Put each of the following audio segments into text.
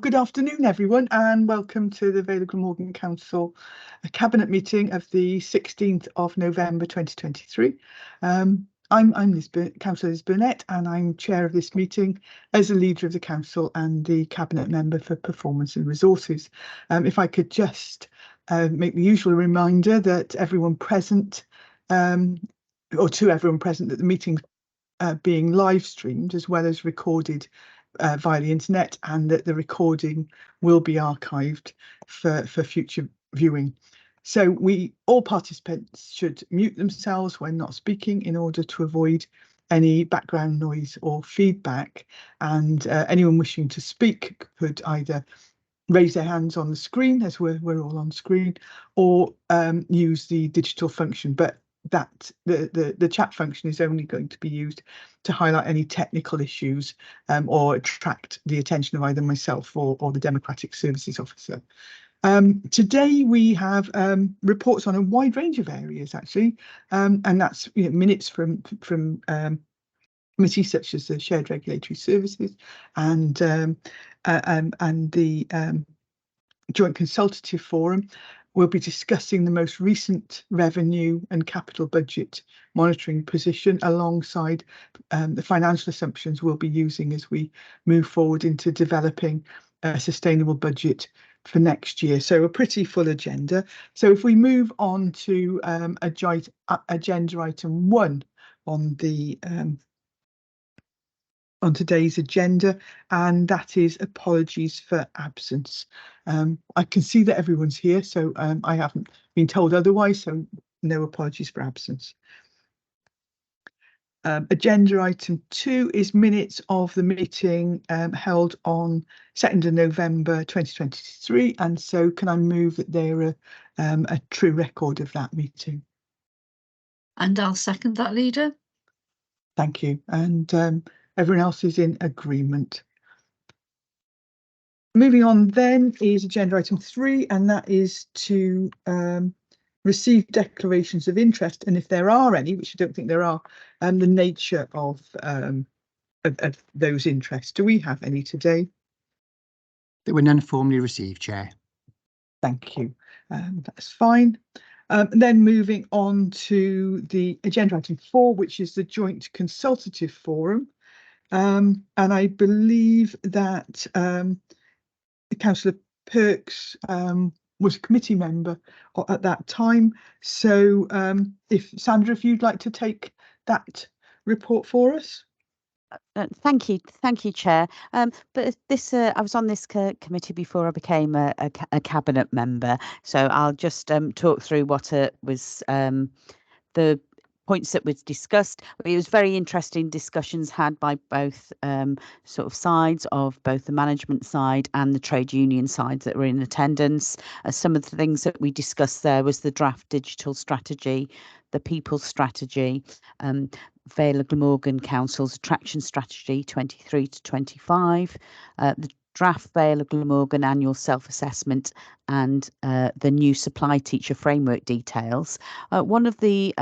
Good afternoon, everyone, and welcome to the Vale of Glamorgan Council Cabinet meeting of the 16th of November 2023. I'm Councillor Liz Burnett, and I'm chair of this meeting as a leader of the council and the cabinet member for performance and resources. If I could just make the usual reminder that everyone present, or to everyone present, that the meeting's being live streamed as well as recorded via the internet, and that the recording will be archived for future viewing. So all participants should mute themselves when not speaking in order to avoid any background noise or feedback, and anyone wishing to speak could either raise their hands on the screen, as we're all on screen, or use the digital function, but that the chat function is only going to be used to highlight any technical issues or attract the attention of either myself or the Democratic Services Officer. Today we have reports on a wide range of areas, actually, and that's minutes from committees such as the Shared Regulatory Services and the Joint Consultative Forum. We'll be discussing the most recent revenue and capital budget monitoring position alongside the financial assumptions we'll be using as we move forward into developing a sustainable budget for next year. So a pretty full agenda. So if we move on to agenda item 1 on today's agenda, and that is apologies for absence. I can see that everyone's here, so I haven't been told otherwise, so no apologies for absence. Agenda item 2 is minutes of the meeting held on 2nd of November 2023, and so can I move that they're a true record of that meeting? And I'll second that, Leader. Thank you. And everyone else is in agreement. Moving on then is agenda item 3, and that is to receive declarations of interest, and if there are any, which I don't think there are, the nature of those interests. Do we have any today? There were none formally received, Chair. Thank you. That's fine. Then moving on to the agenda item 4, which is the Joint Consultative Forum. And I believe that Councillor Perks was a committee member at that time. So if Sandra, if you'd like to take that report for us. Thank you, Chair. But this, I was on this committee before I became a cabinet member, so I'll just talk through what was the points that was discussed. It was very interesting discussions had by both sort of sides of both the management side and the trade union sides that were in attendance. Some of the things that we discussed there was the draft digital strategy, the people strategy, Vale of Glamorgan Council's attraction strategy 23 to 25, the draft Vale of Glamorgan annual self-assessment, and the new supply teacher framework details. One of the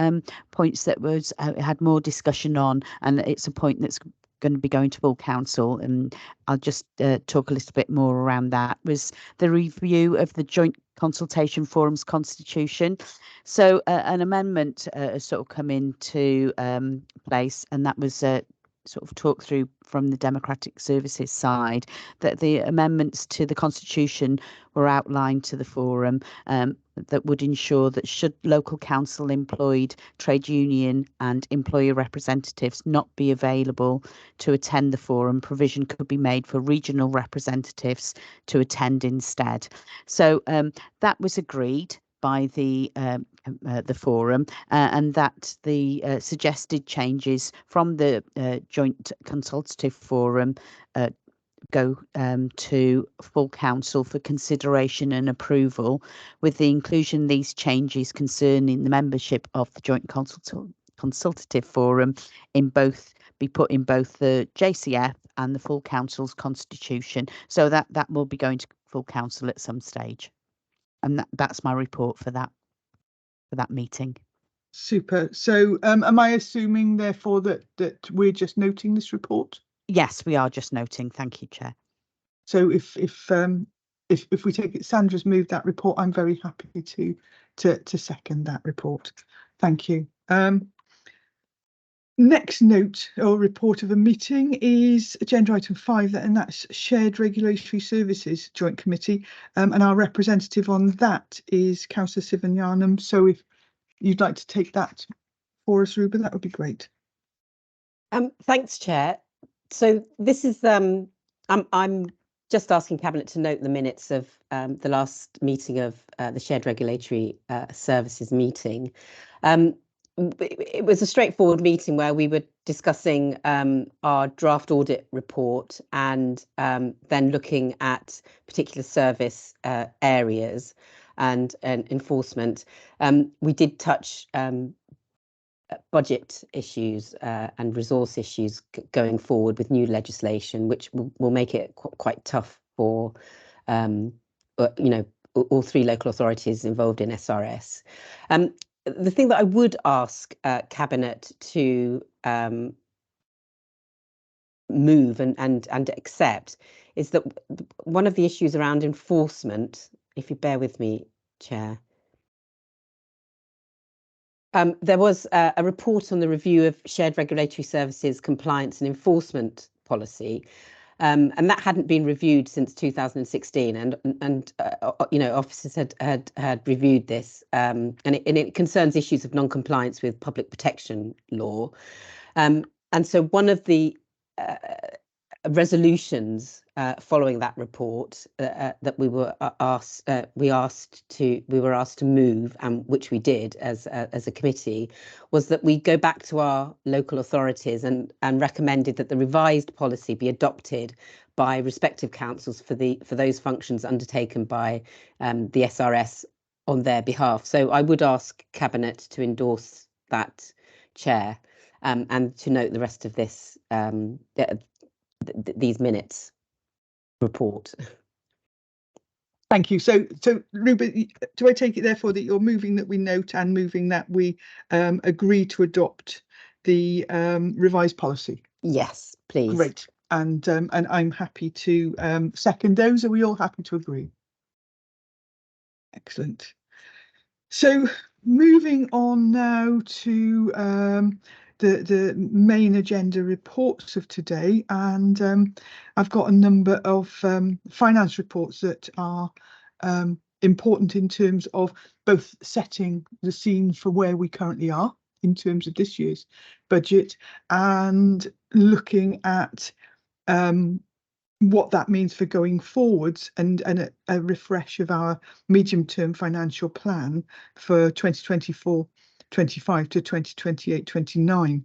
points that was had more discussion on, and it's a point that's going to be going to full council, and I'll just talk a little bit more around that, was the review of the Joint Consultation Forum's constitution. So an amendment has sort of come into place, and that was sort of talked through from the Democratic Services side, that the amendments to the Constitution were outlined to the forum that would ensure that should local council employed trade union and employer representatives not be available to attend the forum, provision could be made for regional representatives to attend instead. So that was agreed by the forum, and that the suggested changes from the Joint Consultative Forum go to full council for consideration and approval, with the inclusion of these changes concerning the membership of the Joint Consultative Forum be put in both the JCF and the full council's constitution, so that will be going to full council at some stage. And that's my report for that meeting. Super. So am I assuming therefore that we're just noting this report? Yes, we are just noting. Thank you, Chair. So if we take it, Sandra's moved that report, I'm very happy to second that report. Thank you. Next note or report of a meeting is agenda item 5, and that's Shared Regulatory Services Joint Committee, and our representative on that is Councillor Sivanyanam. So if you'd like to take that for us, Ruben, that would be great. Thanks, Chair. So this is I'm just asking Cabinet to note the minutes of the last meeting of the Shared Regulatory Services meeting. It was a straightforward meeting where we were discussing our draft audit report and then looking at particular service areas and enforcement. We did touch budget issues and resource issues going forward with new legislation, which will make it quite tough for all 3 local authorities involved in SRS. The thing that I would ask Cabinet to move and accept is that one of the issues around enforcement, if you bear with me, Chair. There was a report on the review of Shared Regulatory Services compliance and enforcement policy, and that hadn't been reviewed since 2016. And officers had reviewed this, and it concerns issues of non-compliance with public protection law. And so one of the resolutions following that report that we were asked to move, and which we did as a committee, was that we go back to our local authorities and recommended that the revised policy be adopted by respective councils for those functions undertaken by the SRS on their behalf. So I would ask Cabinet to endorse that, Chair, and to note the rest of this these minutes report. Thank you. So Ruben, do I take it therefore that you're moving that we note and moving that we agree to adopt the revised policy? Yes, please. Great. And I'm happy to second those. Are we all happy to agree? Excellent. So moving on now to the main agenda reports of today, and I've got a number of finance reports that are important in terms of both setting the scene for where we currently are in terms of this year's budget and looking at what that means for going forwards and a refresh of our medium-term financial plan for 2024-25 to 2028-29,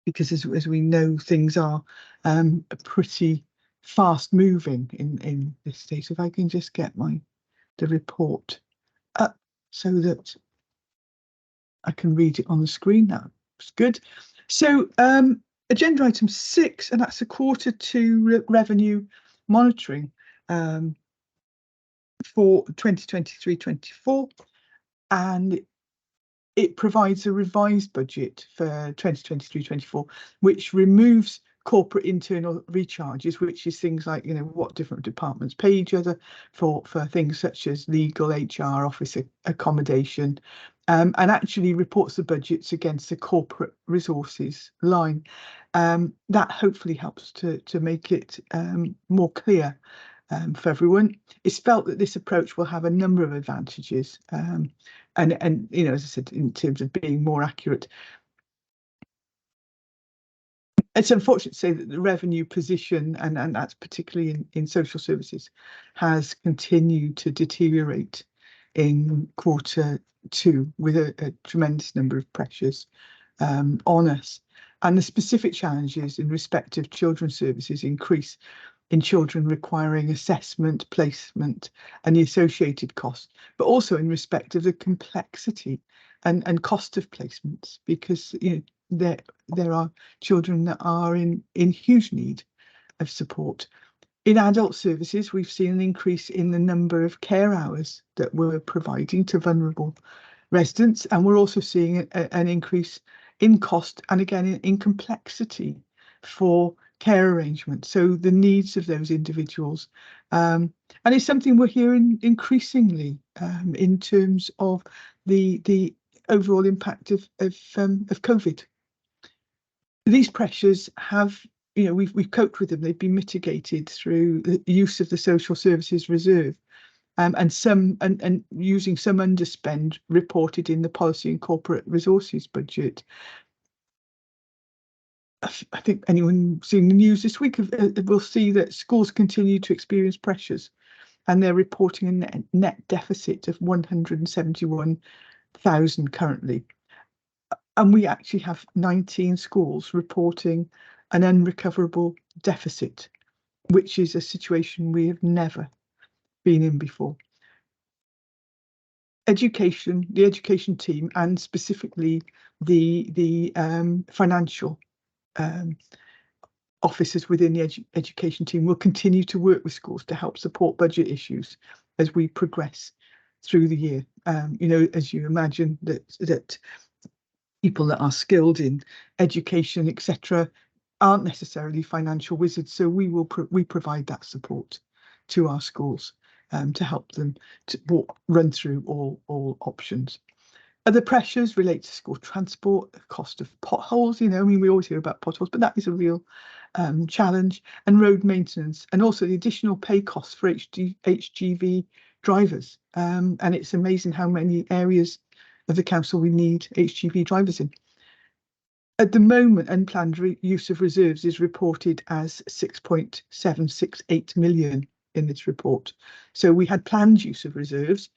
because as we know, things are pretty fast moving in this state. So if I can just get the report up so that I can read it on the screen, that's good. So agenda item 6, and that's a Q2 revenue monitoring for 2023-24, and it provides a revised budget for 2023-24, which removes corporate internal recharges, which is things like, what different departments pay each other for things such as legal, HR, office accommodation, and actually reports the budgets against the corporate resources line. That hopefully helps to make it more clear for everyone. It's felt that this approach will have a number of advantages, and as I said, in terms of being more accurate. It's unfortunate to say that the revenue position, and that's particularly in social services, has continued to deteriorate in Q2 with a tremendous number of pressures on us. And the specific challenges in respect of children's services increase in children requiring assessment, placement, and the associated costs, but also in respect of the complexity and cost of placements, because there are children that are in huge need of support. In adult services, we've seen an increase in the number of care hours that we're providing to vulnerable residents, and we're also seeing an increase in cost and again in complexity for care arrangements, so the needs of those individuals. And it's something we're hearing increasingly in terms of the overall impact of COVID. These pressures have, we've coped with them. They've been mitigated through the use of the Social Services Reserve, and using some underspend reported in the Policy and Corporate Resources budget. I think anyone seeing the news this week will see that schools continue to experience pressures, and they're reporting a net deficit of 171,000 currently. And we actually have 19 schools reporting an unrecoverable deficit, which is a situation we have never been in before. The education team, and specifically the financial officers within the education team, will continue to work with schools to help support budget issues as we progress through the year. As you imagine, that people that are skilled in education, etc., aren't necessarily financial wizards, so we provide that support to our schools to help them to run through all options. Other pressures relate to school transport, the cost of potholes. We always hear about potholes, but that is a real challenge, and road maintenance, and also the additional pay costs for HGV drivers. And it's amazing how many areas of the council we need HGV drivers in. At the moment, unplanned use of reserves is reported as 6.768 million in this report. So we had planned use of reserves.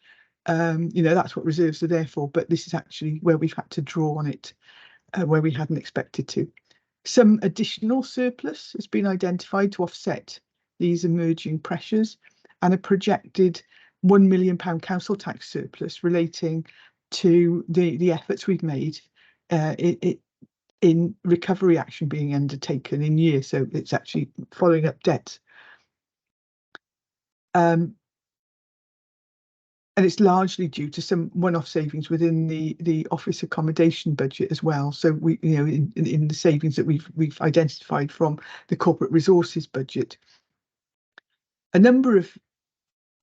That's what reserves are there for, but this is actually where we've had to draw on it, where we hadn't expected to. Some additional surplus has been identified to offset these emerging pressures, and a projected £1 million council tax surplus relating to the efforts we've made in recovery action being undertaken in year. So it's actually following up debt. And it's largely due to some one-off savings within the office accommodation budget as well. So we, in the savings that we've identified from the corporate resources budget, a number of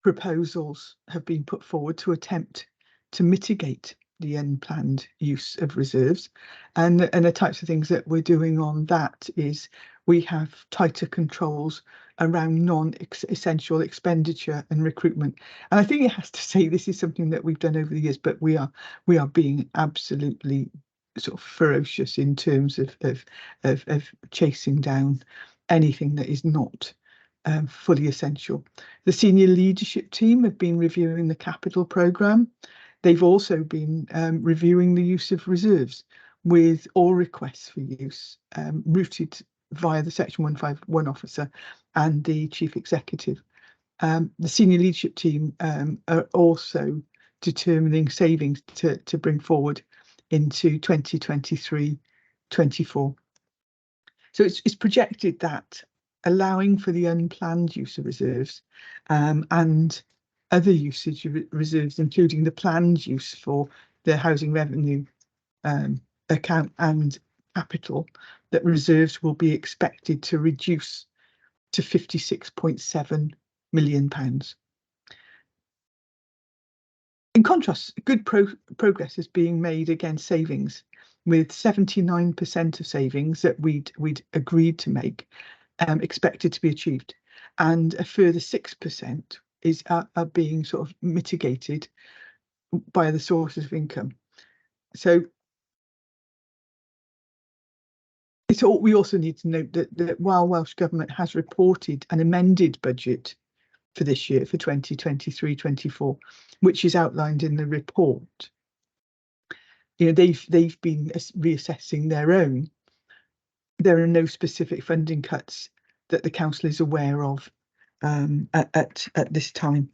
proposals have been put forward to attempt to mitigate the unplanned use of reserves, and the types of things that we're doing on that is we have tighter controls around non-essential expenditure and recruitment. And I think it has to say this is something that we've done over the years, but we are being absolutely sort of ferocious in terms of chasing down anything that is not fully essential. The senior leadership team have been reviewing the capital programme. They've also been reviewing the use of reserves, with all requests for use routed via the Section 151 officer and the chief executive. The senior leadership team are also determining savings to bring forward into 2023-24. So it's projected that allowing for the unplanned use of reserves and other usage of reserves, including the planned use for the housing revenue account and capital, that reserves will be expected to reduce to £56.7 million. In contrast, good progress is being made against savings, with 79% of savings that we'd agreed to make expected to be achieved, and a further 6% are being sort of mitigated by the sources of income. So we also need to note that while Welsh Government has reported an amended budget for this year, for 2023-24, which is outlined in the report, they've been reassessing their own. There are no specific funding cuts that the council is aware of at this time.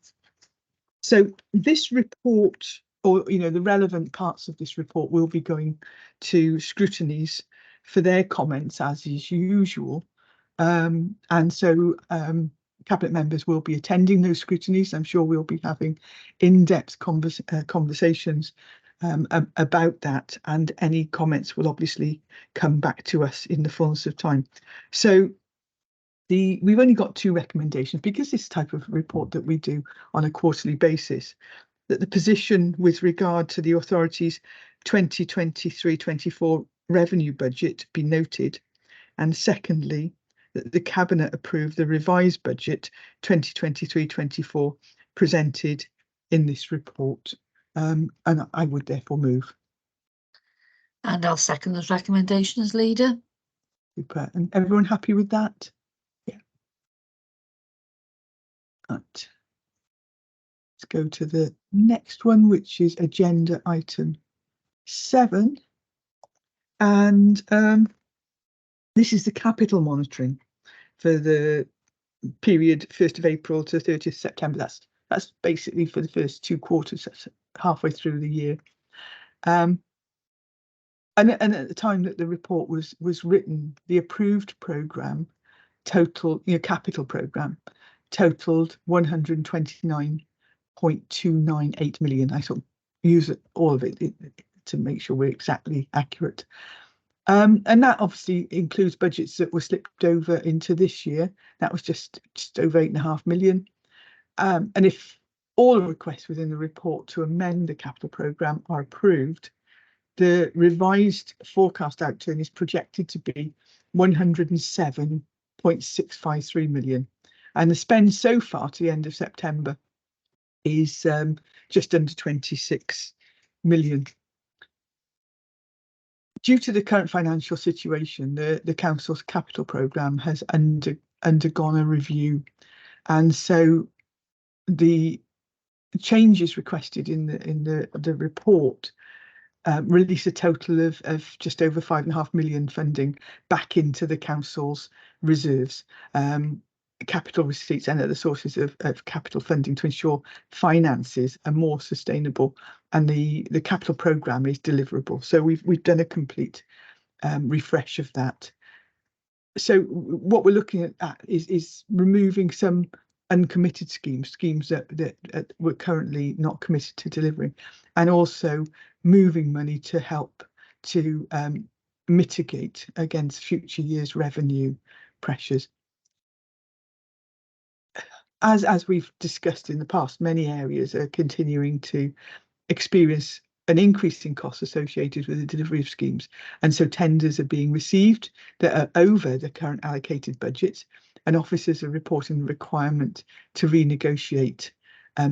So this report, or the relevant parts of this report, will be going to scrutinies for their comments, as is usual, and so cabinet members will be attending those scrutinies. I'm sure we'll be having in-depth conversations about that, and any comments will obviously come back to us in the fullness of time. So We've only got 2 recommendations because this type of report that we do on a quarterly basis, that the position with regard to the authority's 2023-24 revenue budget be noted, and secondly, that the Cabinet approve the revised budget 2023-24 presented in this report. And I would therefore move. And I'll second those recommendations, Leader. Super. And everyone happy with that? Yeah. Right. Let's go to the next one, which is agenda item 7. And this is the capital monitoring for the period 1st of April to 30th September. That's basically for the first 2 quarters, that's halfway through the year. And at the time that the report was written, the approved programme total, capital programme totaled 129.298 million. I sort of use all of it to make sure we're exactly accurate. And that obviously includes budgets that were slipped over into this year. That was just over 8.5 million. And if all requests within the report to amend the capital programme are approved, the revised forecast outturn is projected to be 107.653 million. And the spend so far to the end of September is just under 26 million. Due to the current financial situation, the council's capital programme has undergone a review, and so the changes requested in the report release a total of just over 5.5 million funding back into the council's reserves, capital receipts and other sources of capital funding to ensure finances are more sustainable and the capital programme is deliverable. So we've done a complete refresh of that. So what we're looking at is removing some uncommitted schemes that we're currently not committed to delivering, and also moving money to help to mitigate against future years' revenue pressures. As we've discussed in the past, many areas are continuing to experience an increase in costs associated with the delivery of schemes, and so tenders are being received that are over the current allocated budgets, and officers are reporting the requirement to renegotiate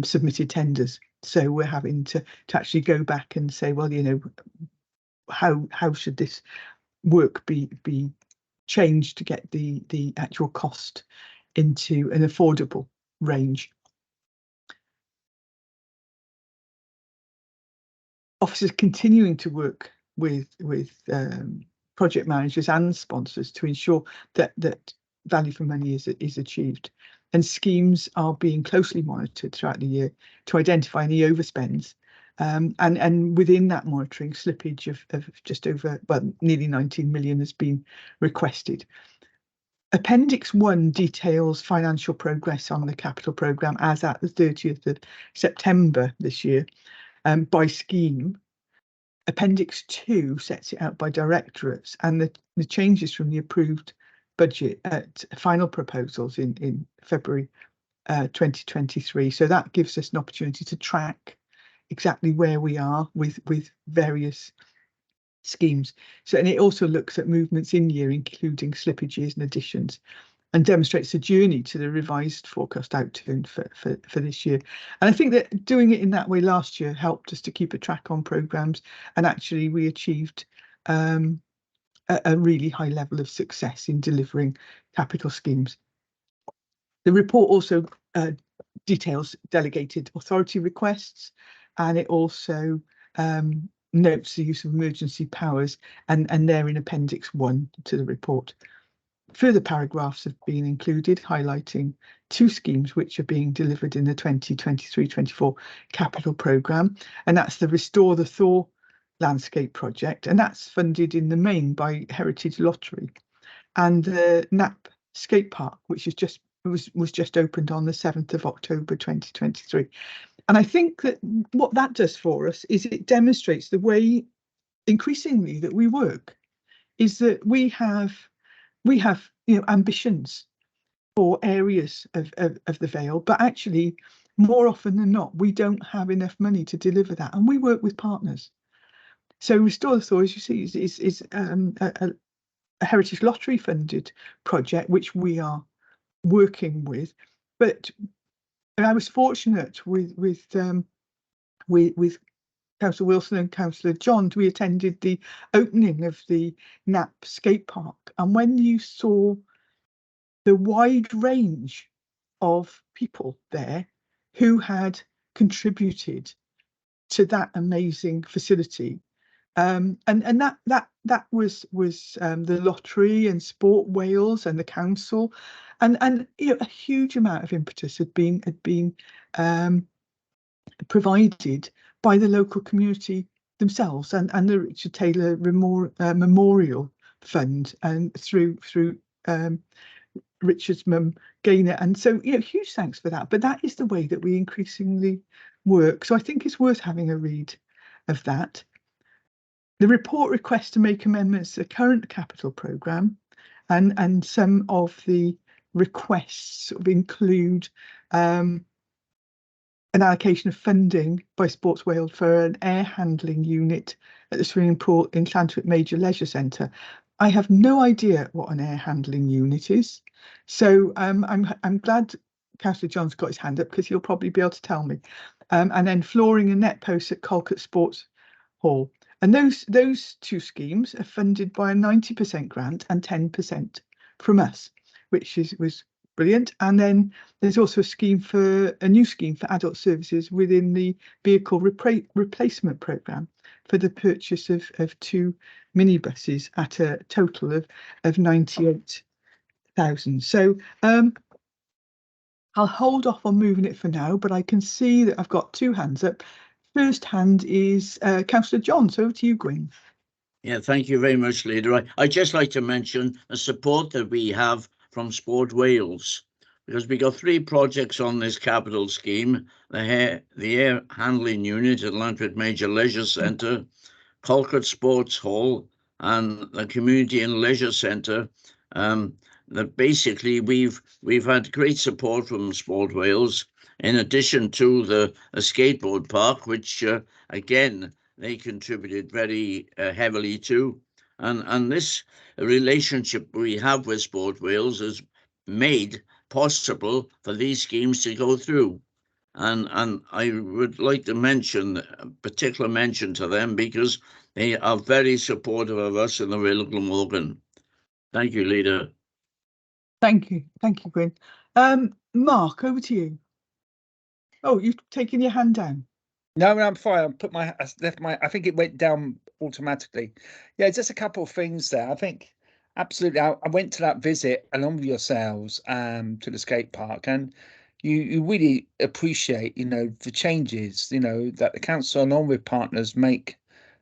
submitted tenders. So we're having to actually go back and say, well, how should this work be changed to get the actual cost into an affordable range. Officers continuing to work with project managers and sponsors to ensure that value for money is achieved, and schemes are being closely monitored throughout the year to identify any overspends, and within that monitoring, slippage of just over, well, nearly 19 million has been requested. Appendix 1 details financial progress on the capital programme as at the 30th of September this year by scheme. Appendix 2 sets it out by directorates, and the changes from the approved budget at final proposals in February 2023. So that gives us an opportunity to track exactly where we are with various schemes. So, and it also looks at movements in year, including slippages and additions, and demonstrates the journey to the revised forecast outturn for this year. And I think that doing it in that way last year helped us to keep a track on programmes, and actually we achieved a really high level of success in delivering capital schemes. The report also details delegated authority requests, and it also notes the use of emergency powers, and they're in Appendix 1 to the report. Further paragraphs have been included highlighting 2 schemes which are being delivered in the 2023-24 capital programme, and that's the Restore the Thor landscape project, and that's funded in the main by Heritage Lottery, and the Knapp skate park, which was just opened on the 7th of October 2023. And I think that what that does for us is it demonstrates the way increasingly that we work, is that we have ambitions, for areas of the Vale, but actually more often than not, we don't have enough money to deliver that, and we work with partners. So Restore the Thaw, as you see, is a Heritage Lottery funded project which we are working with. But I was fortunate with Councillor Wilson and Councillor Johns. We attended the opening of the Knapp skate park, and when you saw the wide range of people there who had contributed to that amazing facility, and that was the lottery and Sport Wales and the council, and you know, a huge amount of impetus had been provided by the local community themselves and the Richard Taylor Memorial Fund, and through Richard's mum Gaynor. And so, you know, huge thanks for that. But that is the way that we increasingly work. So I think it's worth having a read of that. The report requests to make amendments to the current capital programme, and some of the requests sort of include an allocation of funding by Sports Wales for an air handling unit at the swimming pool in Llantwit Major Leisure Centre. I have no idea what an air handling unit is, so I'm glad Councillor John's got his hand up, because he'll probably be able to tell me. And then flooring and net posts at Calcutta Sports Hall. And those two schemes are funded by a 90% grant and 10% from us, which was brilliant. And then there's also a new scheme for adult services within the vehicle replacement programme for the purchase of 2 minibuses at a total of 98,000. So I'll hold off on moving it for now, but I can see that I've got 2 hands up. First hand is Councillor John. So over to you, Gwyn. Yeah, thank you very much, Leader. I'd just like to mention the support that we have from Sport Wales, because we got 3 projects on this capital scheme: the air handling unit at Llantwit Major Leisure Centre, Calcutta Sports Hall, and the Community and Leisure Centre. That basically we've had great support from Sport Wales, in addition to the skateboard park, which again they contributed very heavily to, and this relationship we have with Sport Wales has made possible for these schemes to go through, and I would like to mention a particular mention to them, because they are very supportive of us in the Vale of Glamorgan. Thank you, Leader. Thank you, Gwyn. Mark, over to you. Oh, you've taken your hand down. No, I'm fine. I think it went down automatically. Yeah, just a couple of things there. I think absolutely. I went to that visit along with yourselves to the skate park, and you really appreciate, you know, the changes, you know, that the council along with partners make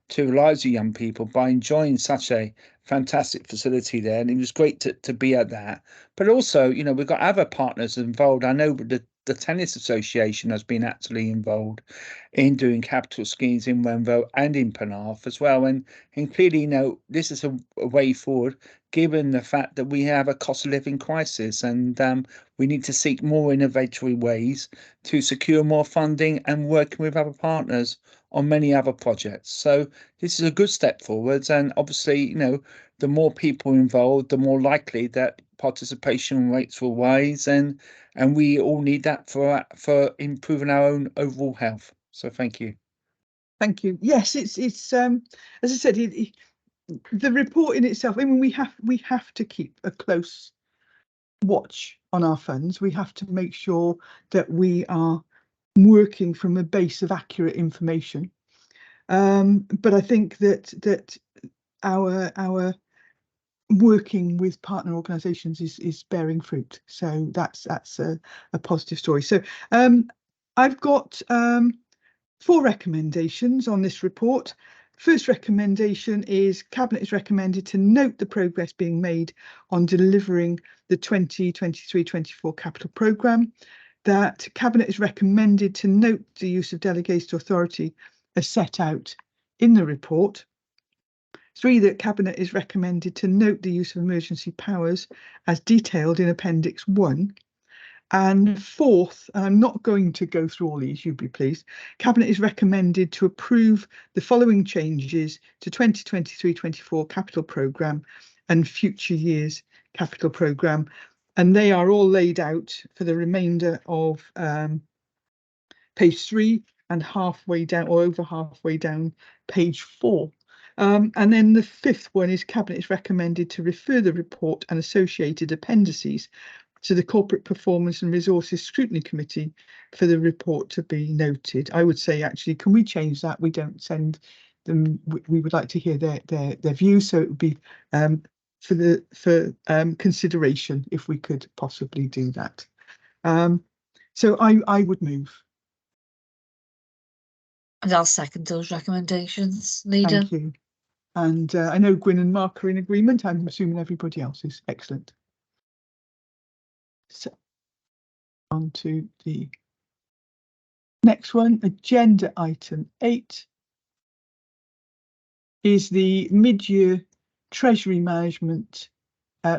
to the lives of young people by enjoying such a fantastic facility there. And it was great to be at that. But also, you know, we've got other partners involved. I know the Tennis Association has been actively involved in doing capital schemes in Wenville and in Penarth as well. And clearly, you know, this is a way forward, given the fact that we have a cost of living crisis, and we need to seek more innovatory ways to secure more funding and working with other partners on many other projects. So this is a good step forwards, and obviously, you know, the more people involved, the more likely that participation rates will rise, and we all need that for improving our own overall health. So thank you. Thank you. Yes, it's as I said, the report in itself. I mean, we have to keep a close watch on our funds. We have to make sure that we are working from a base of accurate information. But I think that our working with partner organisations is bearing fruit. So that's a positive story. So I've got 4 recommendations on this report. First recommendation is Cabinet is recommended to note the progress being made on delivering the 2023-24 capital programme. That Cabinet is recommended to note the use of delegated authority as set out in the report. 3, that Cabinet is recommended to note the use of emergency powers as detailed in Appendix 1. And 4th, and I'm not going to go through all these, you'd be pleased, Cabinet is recommended to approve the following changes to 2023-24 capital programme and future years capital programme. And they are all laid out for the remainder of page 3 and halfway down, or over halfway down page 4. And then the 5th one is Cabinet is recommended to refer the report and associated appendices to the Corporate Performance and Resources Scrutiny Committee for the report to be noted. I would say, actually, can we change that? We don't send them. We would like to hear their views, so it would be for consideration if we could possibly do that. So I would move. And I'll second those recommendations, Leader. Thank you. And I know Gwyn and Mark are in agreement. I'm assuming everybody else is. Excellent. So on to the next one, agenda item 8 is the mid-year Treasury Management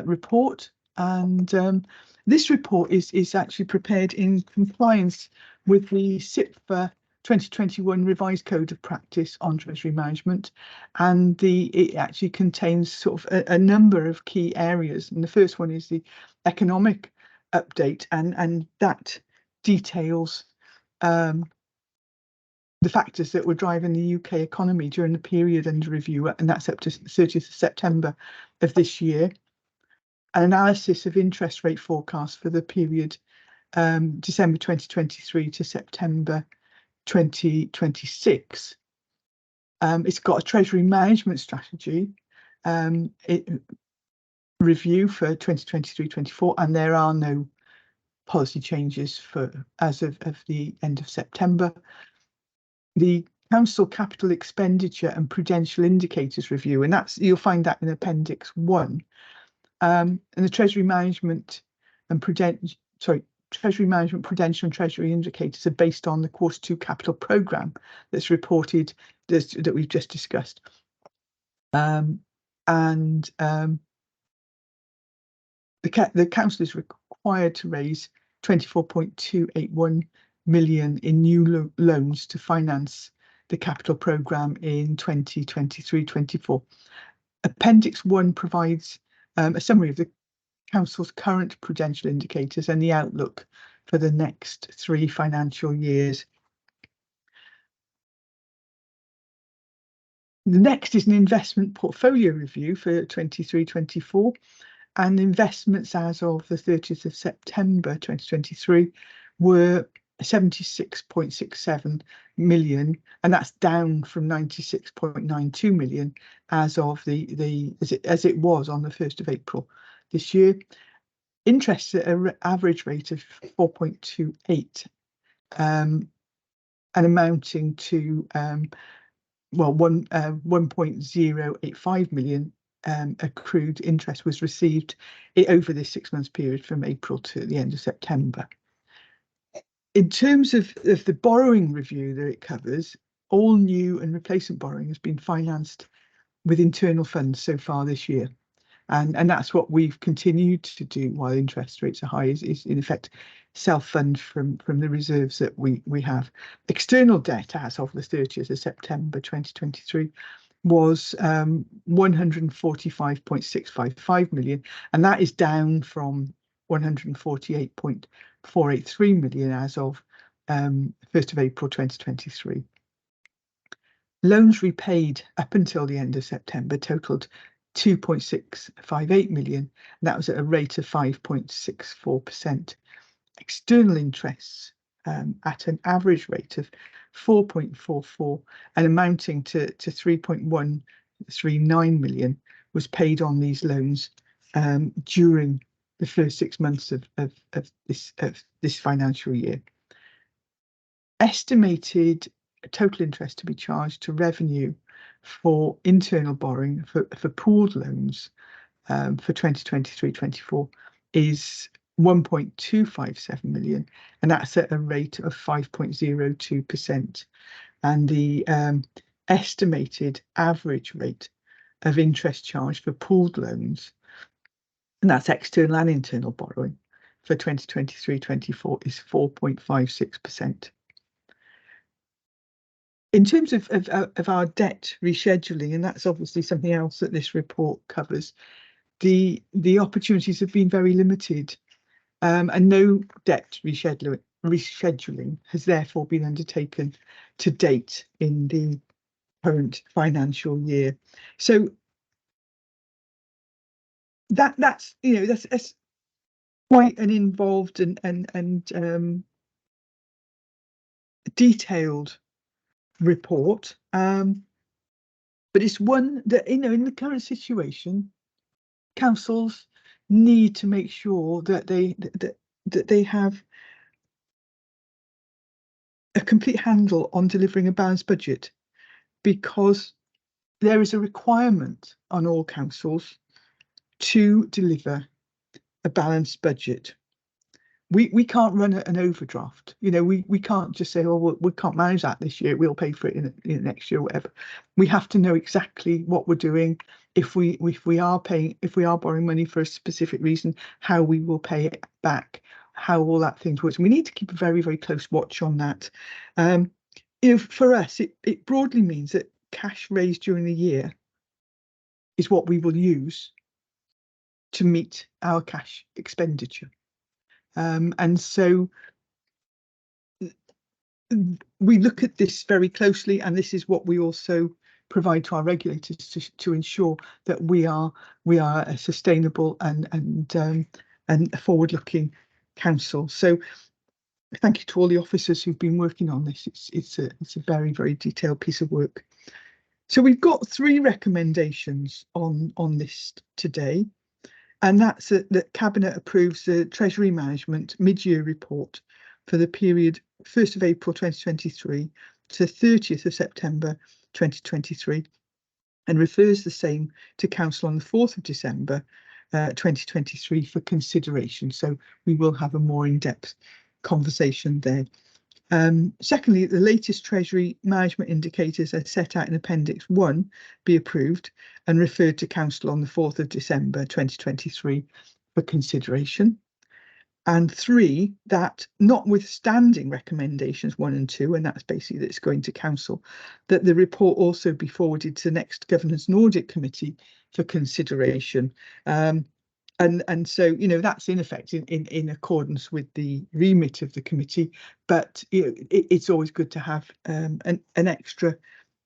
report, and this report is actually prepared in compliance with the SIPFA 2021 revised code of practice on Treasury Management, and it actually contains sort of a number of key areas. And the first one is the economic update, and that details the factors that were driving the UK economy during the period under review, and that's up to 30th of September of this year. An analysis of interest rate forecasts for the period December 2023 to September 2026. It's got a Treasury Management strategy review for 2023-24, and there are no policy changes for as of the end of September. The Council Capital Expenditure and Prudential Indicators Review, and you'll find that in Appendix 1. And the Treasury Management and Treasury Management, Prudential and Treasury Indicators are based on the Quarter 2 Capital Programme that's reported that we've just discussed. The Council is required to raise 24.281 million in new loans to finance the capital programme in 2023-24. Appendix 1 provides a summary of the Council's current prudential indicators and the outlook for the next 3 financial years. The next is an investment portfolio review for 23-24. And investments as of the 30th of September 2023 were 76.67 million, and that's down from 96.92 million as of as it was on the 1st of April this year. Interest at an average rate of 4.28, and amounting to 1.085 million. Accrued interest was received over this 6 months period from April to the end of September. In terms of the borrowing review that it covers, all new and replacement borrowing has been financed with internal funds so far this year. And that's what we've continued to do while interest rates are high, is in effect self-fund from the reserves that we have. External debt as of the 30th of September 2023 was 145.655 million, and that is down from 148.483 million as of 1st of April 2023. Loans repaid up until the end of September totaled 2.658 million, and that was at a rate of 5.64%. External interests at an average rate of 4.44 and amounting to 3.139 million was paid on these loans during the first 6 months of this financial year. Estimated total interest to be charged to revenue for internal borrowing for pooled loans for 2023-24 is 1.257 million, and that's at a rate of 5.02%. And the estimated average rate of interest charge for pooled loans, and that's external and internal borrowing, for 2023-24 is 4.56%. In terms of our debt rescheduling, and that's obviously something else that this report covers, the opportunities have been very limited, and no debt rescheduling has therefore been undertaken to date in the current financial year. So that's quite an involved and detailed report, but it's one that, in the current situation, councils need to make sure that they have a complete handle on delivering a balanced budget, because there is a requirement on all councils to deliver a balanced budget. We can't run an overdraft. We can't just say, oh, we can't manage that this year, we'll pay for it in next year or whatever. We have to know exactly what we're doing. If we are borrowing money for a specific reason, how we will pay it back, how all that things works. We need to keep a very, very close watch on that. For us, it broadly means that cash raised during the year is what we will use to meet our cash expenditure. And so we look at this very closely, and this is what we also provide to our regulators to ensure that we are a sustainable and a forward-looking council. So thank you to all the officers who've been working on this. It's a very, very detailed piece of work. So we've got 3 recommendations on this today. And that's that Cabinet approves the Treasury Management mid-year report for the period 1st of April 2023 to 30th of September 2023, and refers the same to Council on the 4th of December 2023 for consideration. So we will have a more in-depth conversation there. Secondly, the latest Treasury management indicators as set out in Appendix 1 be approved and referred to Council on the 4th of December 2023 for consideration. And 3, that notwithstanding recommendations 1 and 2, and that's basically that it's going to Council, that the report also be forwarded to the next Governance and Audit Committee for consideration. And so, that's in effect in accordance with the remit of the committee, but it's always good to have an extra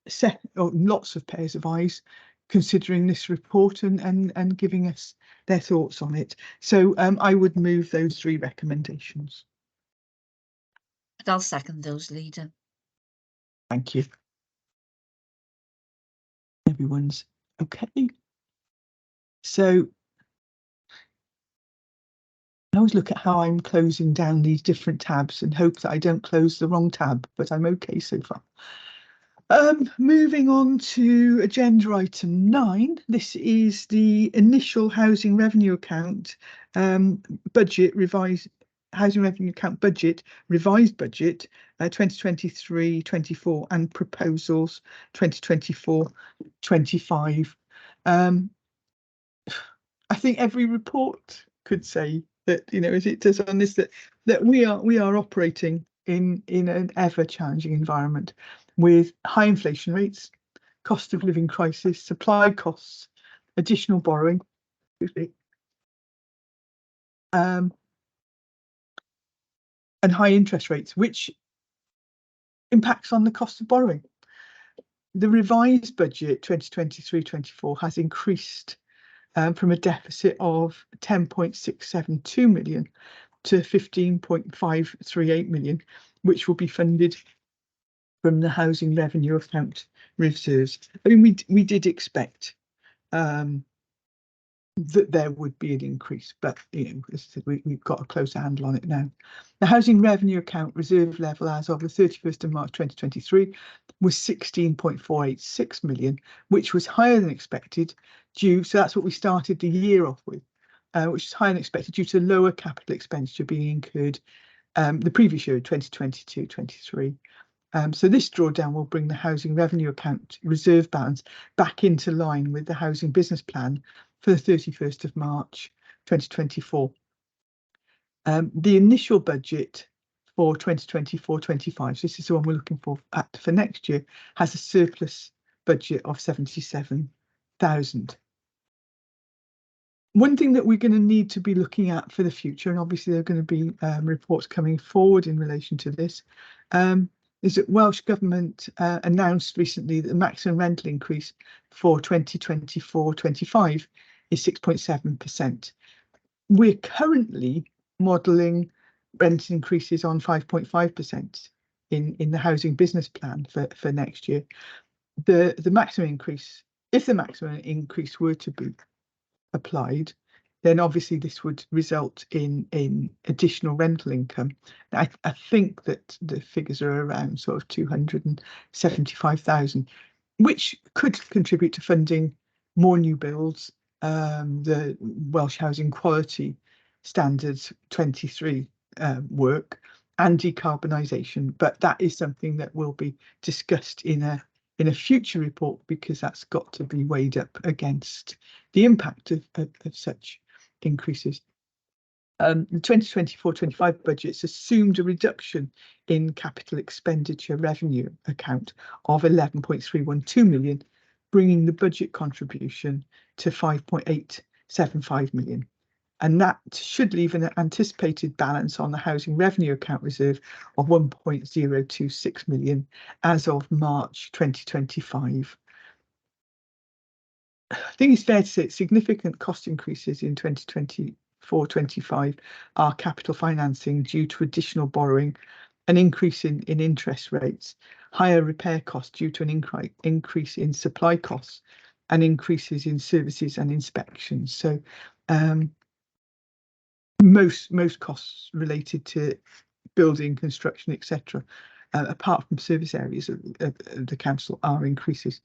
set or lots of pairs of eyes considering this report and giving us their thoughts on it. So I would move those 3 recommendations. And I'll second those, Leader. Thank you. Everyone's okay. So I always look at how I'm closing down these different tabs and hope that I don't close the wrong tab, but I'm okay so far. Moving on to agenda item 9. This is the initial housing revenue account budget revised. Housing revenue account budget, revised budget 2023-24 and proposals 2024-25. I think every report could say that, as it does on this, that we are operating in an ever challenging environment with high inflation rates, cost of living crisis, supply costs, additional borrowing, and high interest rates, which impacts on the cost of borrowing. The revised budget 2023-24 has increased from a deficit of 10.672 million to 15.538 million, which will be funded from the housing revenue account reserves. I mean, we did expect that there would be an increase, but we've got a closer handle on it now. The housing revenue account reserve level as of the 31st of March 2023 was 16.486 million, which was higher than expected so that's what we started the year off with, which is higher than expected due to lower capital expenditure being incurred the previous year, 2022-23. So this drawdown will bring the housing revenue account reserve balance back into line with the housing business plan for the 31st of March 2024. The initial budget for 2024-25, so this is the one we're looking for next year, has a surplus budget of 77,000. One thing that we're going to need to be looking at for the future, and obviously there are going to be reports coming forward in relation to this, is that Welsh Government announced recently that the maximum rental increase for 2024-25 is 6.7%. We're currently modelling rent increases on 5.5% in the housing business plan for next year. The maximum increase, if the maximum increase were to be applied, then obviously this would result in additional rental income. I think that the figures are around sort of 275,000, which could contribute to funding more new builds, the Welsh Housing Quality Standards 23 work, and decarbonisation. But that is something that will be discussed in a future report, because that's got to be weighed up against the impact of such increases. The 2024-25 budget's assumed a reduction in capital expenditure revenue account of 11.312 million, bringing the budget contribution to 5.875 million. And that should leave an anticipated balance on the housing revenue account reserve of 1.026 million as of March 2025. I think it's fair to say significant cost increases in 2024-25 are capital financing due to additional borrowing, an increase in interest rates, higher repair costs due to an increase in supply costs, and increases in services and inspections. So most costs related to building, construction, etc., apart from service areas of the council, are increases.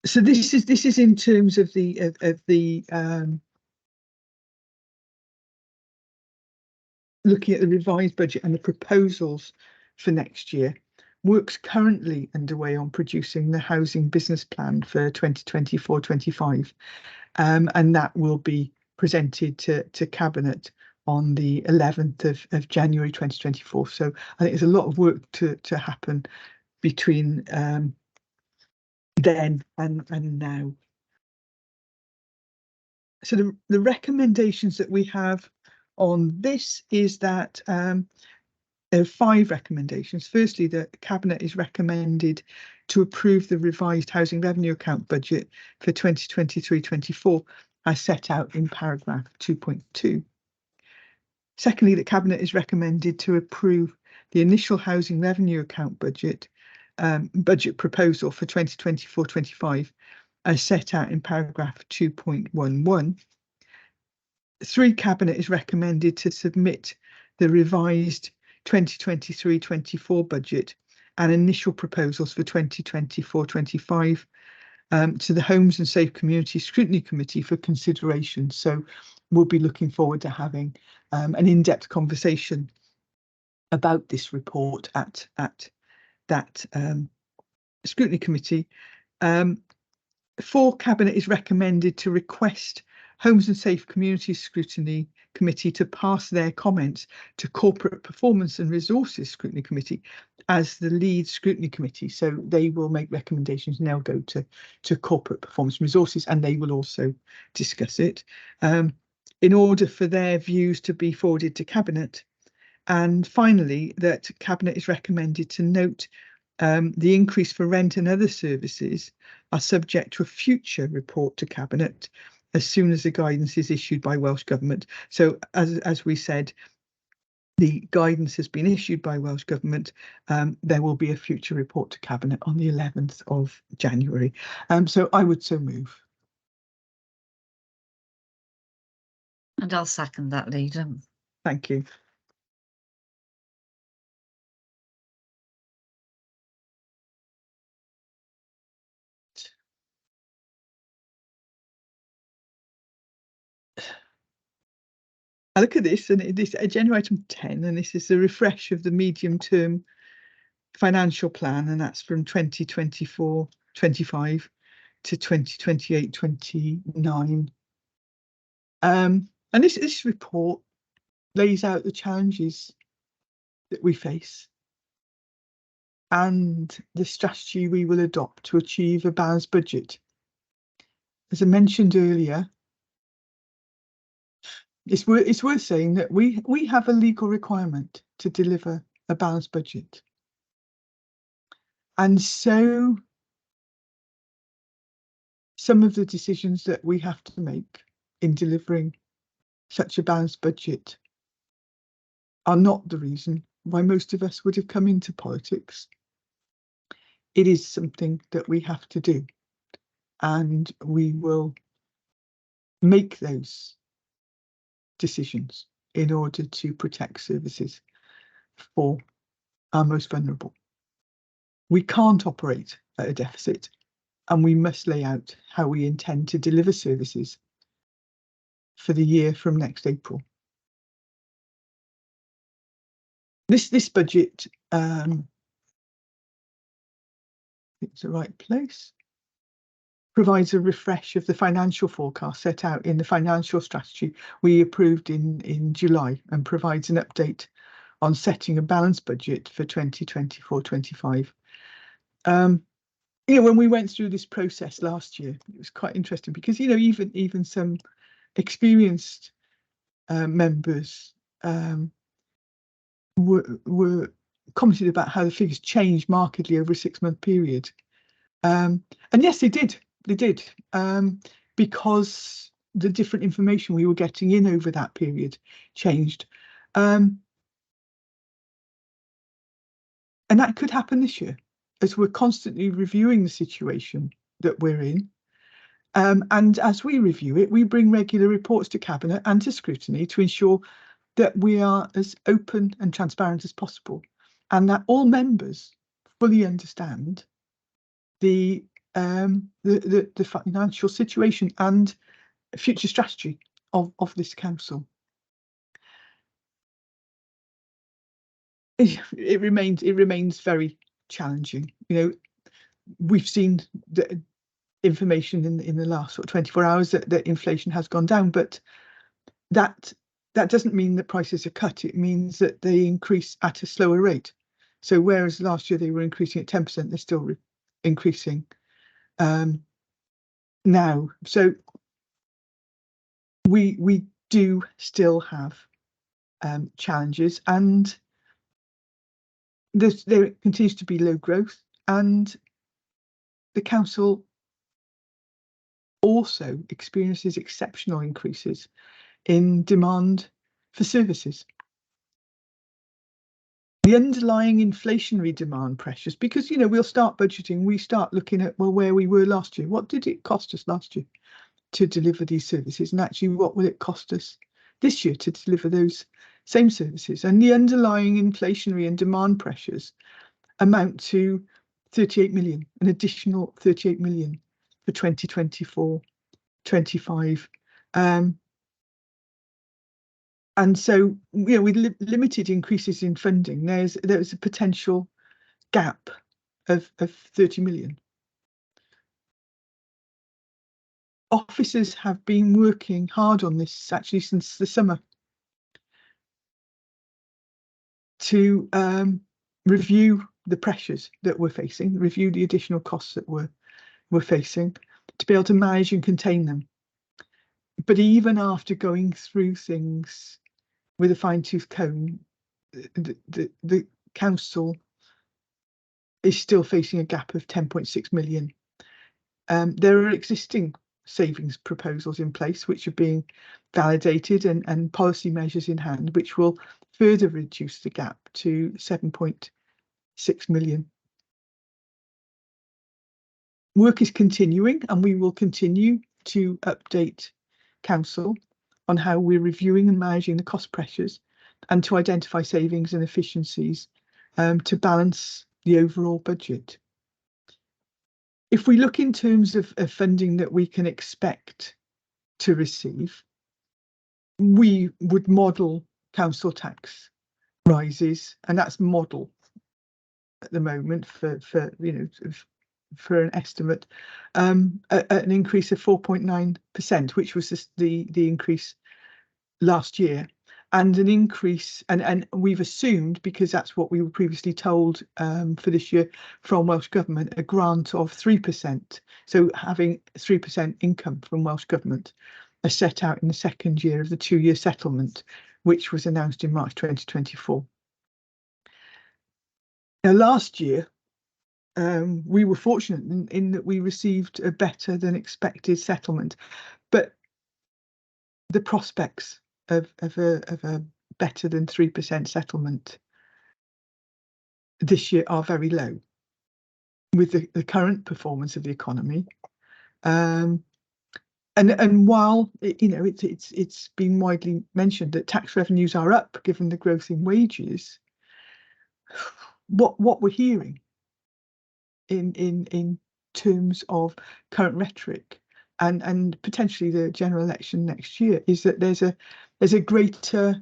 So this is in terms of the looking at the revised budget and the proposals for next year. Work's currently underway on producing the housing business plan for 2024-25, and that will be presented to Cabinet on the 11th of January 2024. So I think there's a lot of work to happen between then and now. So the recommendations that we have on this is that there are 5 recommendations. Firstly, the Cabinet is recommended to approve the revised housing revenue account budget for 2023-24 as set out in paragraph 2.2. Secondly, the Cabinet is recommended to approve the initial housing revenue account budget proposal for 2024-25 as set out in paragraph 2.11. 3, Cabinet is recommended to submit the revised 2023-24 budget and initial proposals for 2024-25 to the Homes and Safe Community Scrutiny Committee for consideration. So we'll be looking forward to having an in-depth conversation about this report at that scrutiny committee. 4, Cabinet is recommended to request Homes and Safe Community Scrutiny Committee to pass their comments to Corporate Performance and Resources Scrutiny Committee as the lead scrutiny committee. So they will make recommendations and they'll go to Corporate Performance and Resources, and they will also discuss it in order for their views to be forwarded to Cabinet. And finally, that Cabinet is recommended to note the increase for rent and other services are subject to a future report to Cabinet as soon as the guidance is issued by Welsh Government. So as we said, the guidance has been issued by Welsh Government. There will be a future report to Cabinet on the 11th of January. So I would so move. And I'll second that, Leader. Thank you. I look at this, and this agenda item 10, and this is the refresh of the medium-term financial plan, and that's from 2024-25 to 2028-29. And this report lays out the challenges that we face and the strategy we will adopt to achieve a balanced budget. As I mentioned earlier, it's worth saying that we have a legal requirement to deliver a balanced budget. And so some of the decisions that we have to make in delivering such a balanced budget are not the reason why most of us would have come into politics. It is something that we have to do, and we will make those decisions in order to protect services for our most vulnerable. We can't operate at a deficit, and we must lay out how we intend to deliver services for the year from next April. This budget, it's the right place, provides a refresh of the financial forecast set out in the financial strategy we approved in July, and provides an update on setting a balanced budget for 2024-25. You know, when we went through this process last year, it was quite interesting because, you know, even some experienced members were commented about how the figures changed markedly over a 6-month period. And yes, they did, because the different information we were getting in over that period changed. And that could happen this year, as we're constantly reviewing the situation that we're in. And as we review it, we bring regular reports to Cabinet and to scrutiny to ensure that we are as open and transparent as possible, and that all members fully understand the financial situation and future strategy of this council. It remains very challenging. You know, we've seen the information in the last sort of 24 hours that inflation has gone down, but that doesn't mean that prices are cut. It means that they increase at a slower rate. So whereas last year they were increasing at 10%, they're still increasing now. So we do still have challenges, and there continues to be low growth, and the council also experiences exceptional increases in demand for services. The underlying inflationary demand pressures, because, you know, we'll start budgeting, we start looking at, well, where we were last year, what did it cost us last year to deliver these services, and actually what will it cost us this year to deliver those same services. And the underlying inflationary and demand pressures amount to 38 million, an additional 38 million for 2024-25. And so, you know, with limited increases in funding, there's a potential gap of 30 million. Officers have been working hard on this actually since the summer to review the pressures that we're facing, review the additional costs that we're facing, to be able to manage and contain them. But even after going through things with a fine-tooth comb, the council is still facing a gap of 10.6 million. There are existing savings proposals in place which are being validated, and policy measures in hand which will further reduce the gap to 7.6 million. Work is continuing, and we will continue to update council on how we're reviewing and managing the cost pressures, and to identify savings and efficiencies to balance the overall budget. If we look in terms of funding that we can expect to receive, we would model council tax rises, and that's model. at the moment for for an estimate, an increase of 4.9%, which was the increase last year, and an increase, and we've assumed, because that's what we were previously told for this year from Welsh Government, a grant of 3%. So having 3% income from Welsh Government are set out in the second year of the 2-year settlement, which was announced in March 2024. Now, last year, we were fortunate in that we received a better than expected settlement, but the prospects of a better than 3% settlement this year are very low with the current performance of the economy. And while it's been widely mentioned that tax revenues are up given the growth in wages, what we're hearing in terms of current rhetoric and potentially the general election next year is that there's a greater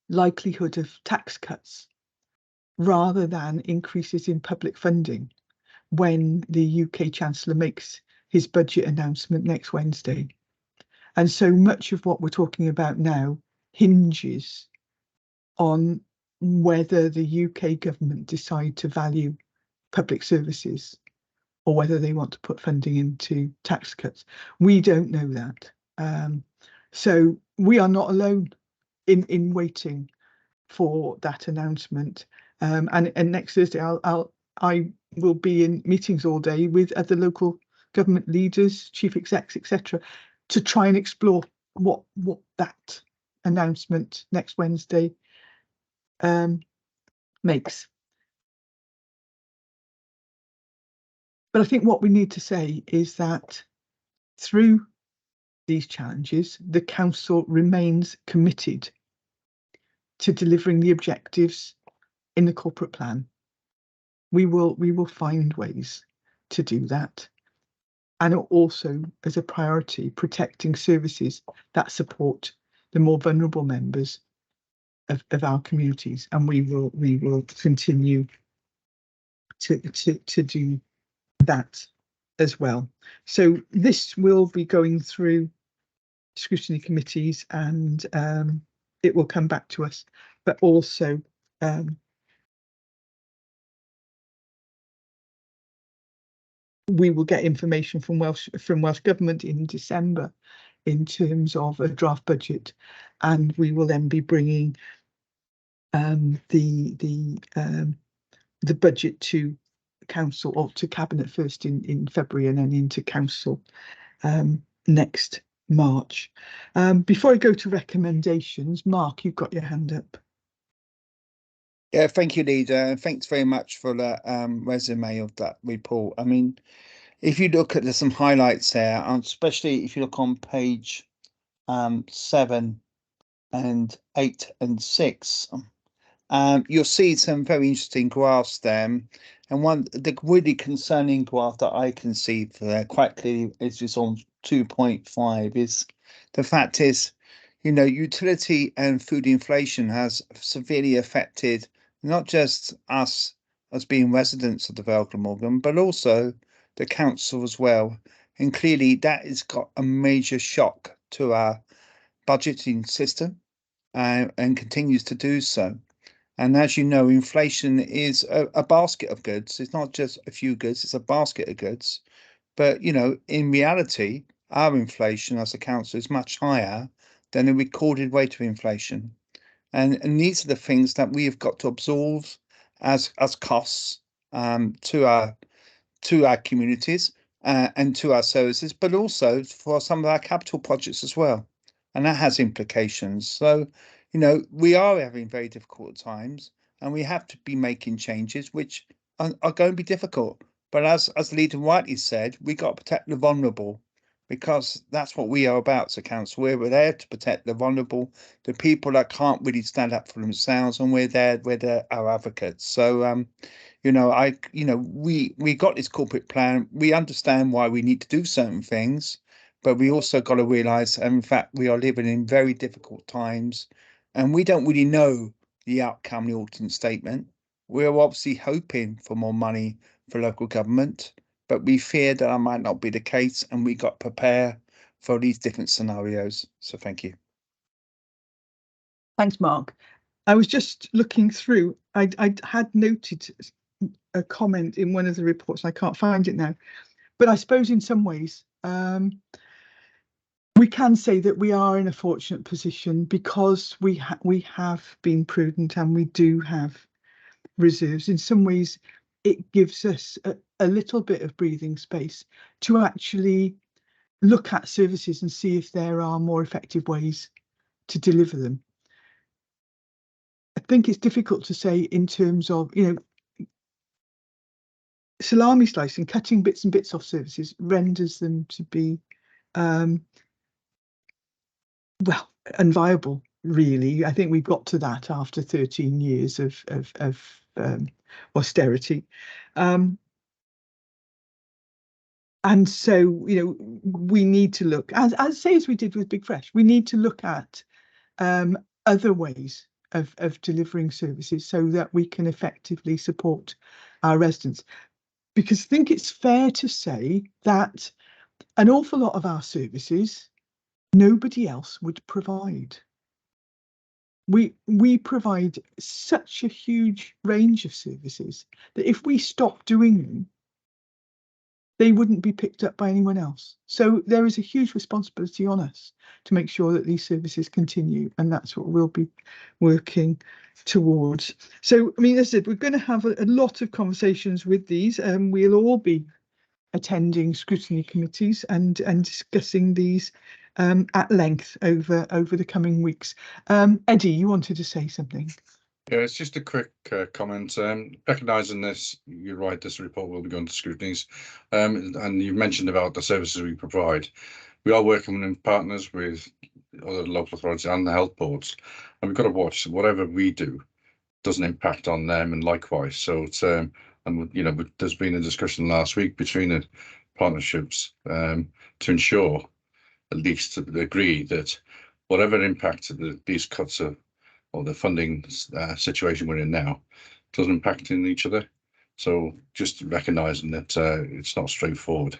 likelihood of tax cuts rather than increases in public funding when the UK Chancellor makes his budget announcement next Wednesday. And so much of what we're talking about now hinges on whether the UK government decide to value public services or whether they want to put funding into tax cuts. We don't know that. So we are not alone in waiting for that announcement. And next Thursday, I will be in meetings all day with other local government leaders, chief execs, etc., to try and explore what that announcement next Wednesday makes. But I think what we need to say is that through these challenges, the council remains committed to delivering the objectives in the corporate plan. We will find ways to do that, and also as a priority, protecting services that support the more vulnerable members of our communities, and we will continue to do that as well. So this will be going through scrutiny committees, and it will come back to us, but also we will get information from Welsh Government in December in terms of a draft budget, and we will then be bringing the budget to council, or to cabinet first in February, and then into council next March. Before I go to recommendations, Mark, you've got your hand up. Yeah, thank you, Leader, and thanks very much for the resume of that report. I mean, if you look at some highlights there, especially if you look on page 7 and 8 and 6, you'll see some very interesting graphs there. And the really concerning graph that I can see there quite clearly is just on 2.5 is the fact is, utility and food inflation has severely affected not just us as being residents of the Vale Glamorgan, but also the council as well. And clearly that has got a major shock to our budgeting system and continues to do so. And as you know, inflation is a basket of goods. It's not just a few goods, it's a basket of goods. But, in reality, our inflation as a council is much higher than the recorded rate of inflation. And these are the things that we have got to absorb as costs to our communities and to our services, but also for some of our capital projects as well. And that has implications. So, we are having very difficult times, and we have to be making changes which are going to be difficult. But as the leader rightly said, we got to protect the vulnerable, because that's what we are about as a council. We're there to protect the vulnerable, the people that can't really stand up for themselves, and we're our advocates. So we got this corporate plan. We understand why we need to do certain things, but we also got to realise, in fact, we are living in very difficult times, and we don't really know the outcome of the autumn statement. we're obviously hoping for more money for local government, but we fear that that might not be the case, and we got prepared for these different scenarios. So thank you. Thanks, Mark. I was just looking through. I had noted a comment in one of the reports. I can't find it now, but I suppose in some ways we can say that we are in a fortunate position because we have been prudent and we do have reserves. In some ways, it gives us a little bit of breathing space to actually look at services and see if there are more effective ways to deliver them. I think it's difficult to say in terms of, salami slicing, cutting bits and bits off services renders them to be, well, unviable, really. I think we've got to that after 13 years of austerity. And so, we need to look, as we did with Big Fresh, we need to look at other ways of delivering services so that we can effectively support our residents. Because I think it's fair to say that an awful lot of our services nobody else would provide. We provide such a huge range of services that if we stop doing them, they wouldn't be picked up by anyone else. So there is a huge responsibility on us to make sure that these services continue, and that's what we'll be working towards. So, I mean, as I said, we're going to have a lot of conversations with these, and we'll all be attending scrutiny committees and discussing these at length over the coming weeks. Eddie, you wanted to say something? Yeah, it's just a quick comment. Recognising this, you're right, this report will be going to scrutinies. And you've mentioned about the services we provide. We are working in partners with other local authorities and the health boards. And we've got to watch whatever we do doesn't impact on them, and likewise. So it's, and there's been a discussion last week between the partnerships to ensure, at least to agree, that whatever impact these cuts are, or the funding situation we're in now, doesn't impact in each other. So just recognising that it's not straightforward.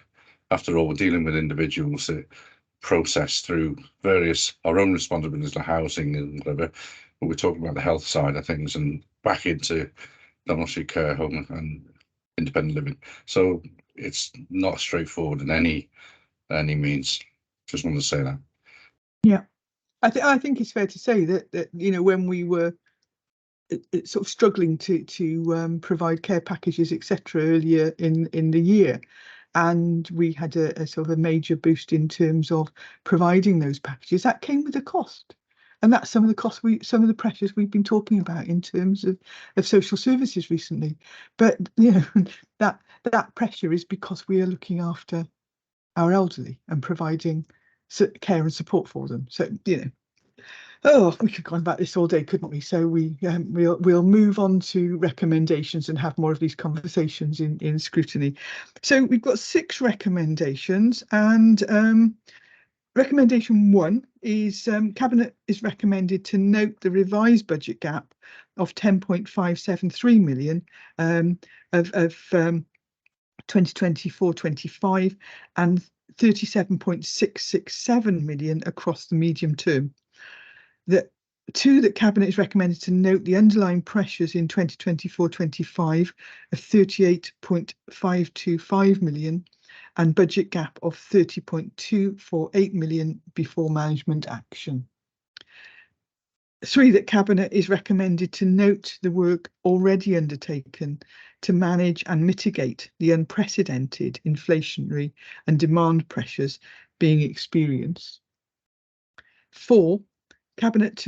After all, we're dealing with individuals that process through our own responsibilities to housing and whatever, but we're talking about the health side of things and back into domiciliary care, home and independent living. So it's not straightforward in any means. Just wanted to say that. Yeah. I think it's fair to say that when we were sort of struggling to provide care packages, etc., earlier in the year, and we had a sort of a major boost in terms of providing those packages, that came with a cost, and that's some of the pressures we've been talking about in terms of social services recently. But that pressure is because we are looking after our elderly and providing care and support for them. So oh, we could go on about this all day, couldn't we? So we'll move on to recommendations and have more of these conversations in scrutiny. So we've got 6 recommendations, and recommendation 1 is Cabinet is recommended to note the revised budget gap of 10.573 million of 2024-25 and 37.667 million across the medium term. That Cabinet is recommended to note the underlying pressures in 2024-25 of 38.525 million and budget gap of 30.248 million before management action. 3, that Cabinet is recommended to note the work already undertaken to manage and mitigate the unprecedented inflationary and demand pressures being experienced. 4, for Cabinet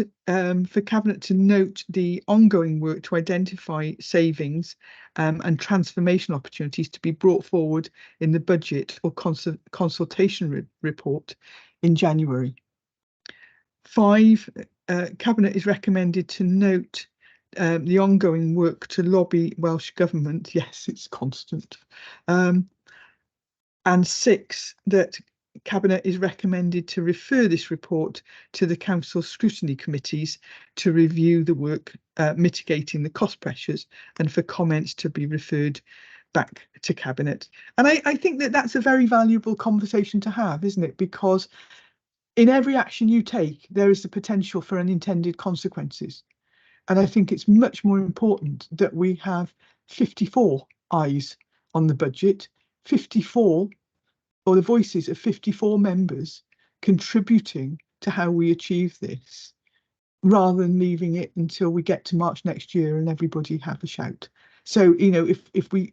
to note the ongoing work to identify savings and transformation opportunities to be brought forward in the budget or consultation report in January. 5, Cabinet is recommended to note the ongoing work to lobby Welsh Government. Yes, it's constant. And 6, that Cabinet is recommended to refer this report to the Council scrutiny committees to review the work mitigating the cost pressures, and for comments to be referred back to Cabinet. And I think that that's a very valuable conversation to have, isn't it? Because in every action you take, there is the potential for unintended consequences. And I think it's much more important that we have 54 eyes on the budget, 54, or the voices of 54 members contributing to how we achieve this, rather than leaving it until we get to March next year and everybody have a shout. So, you know, if we,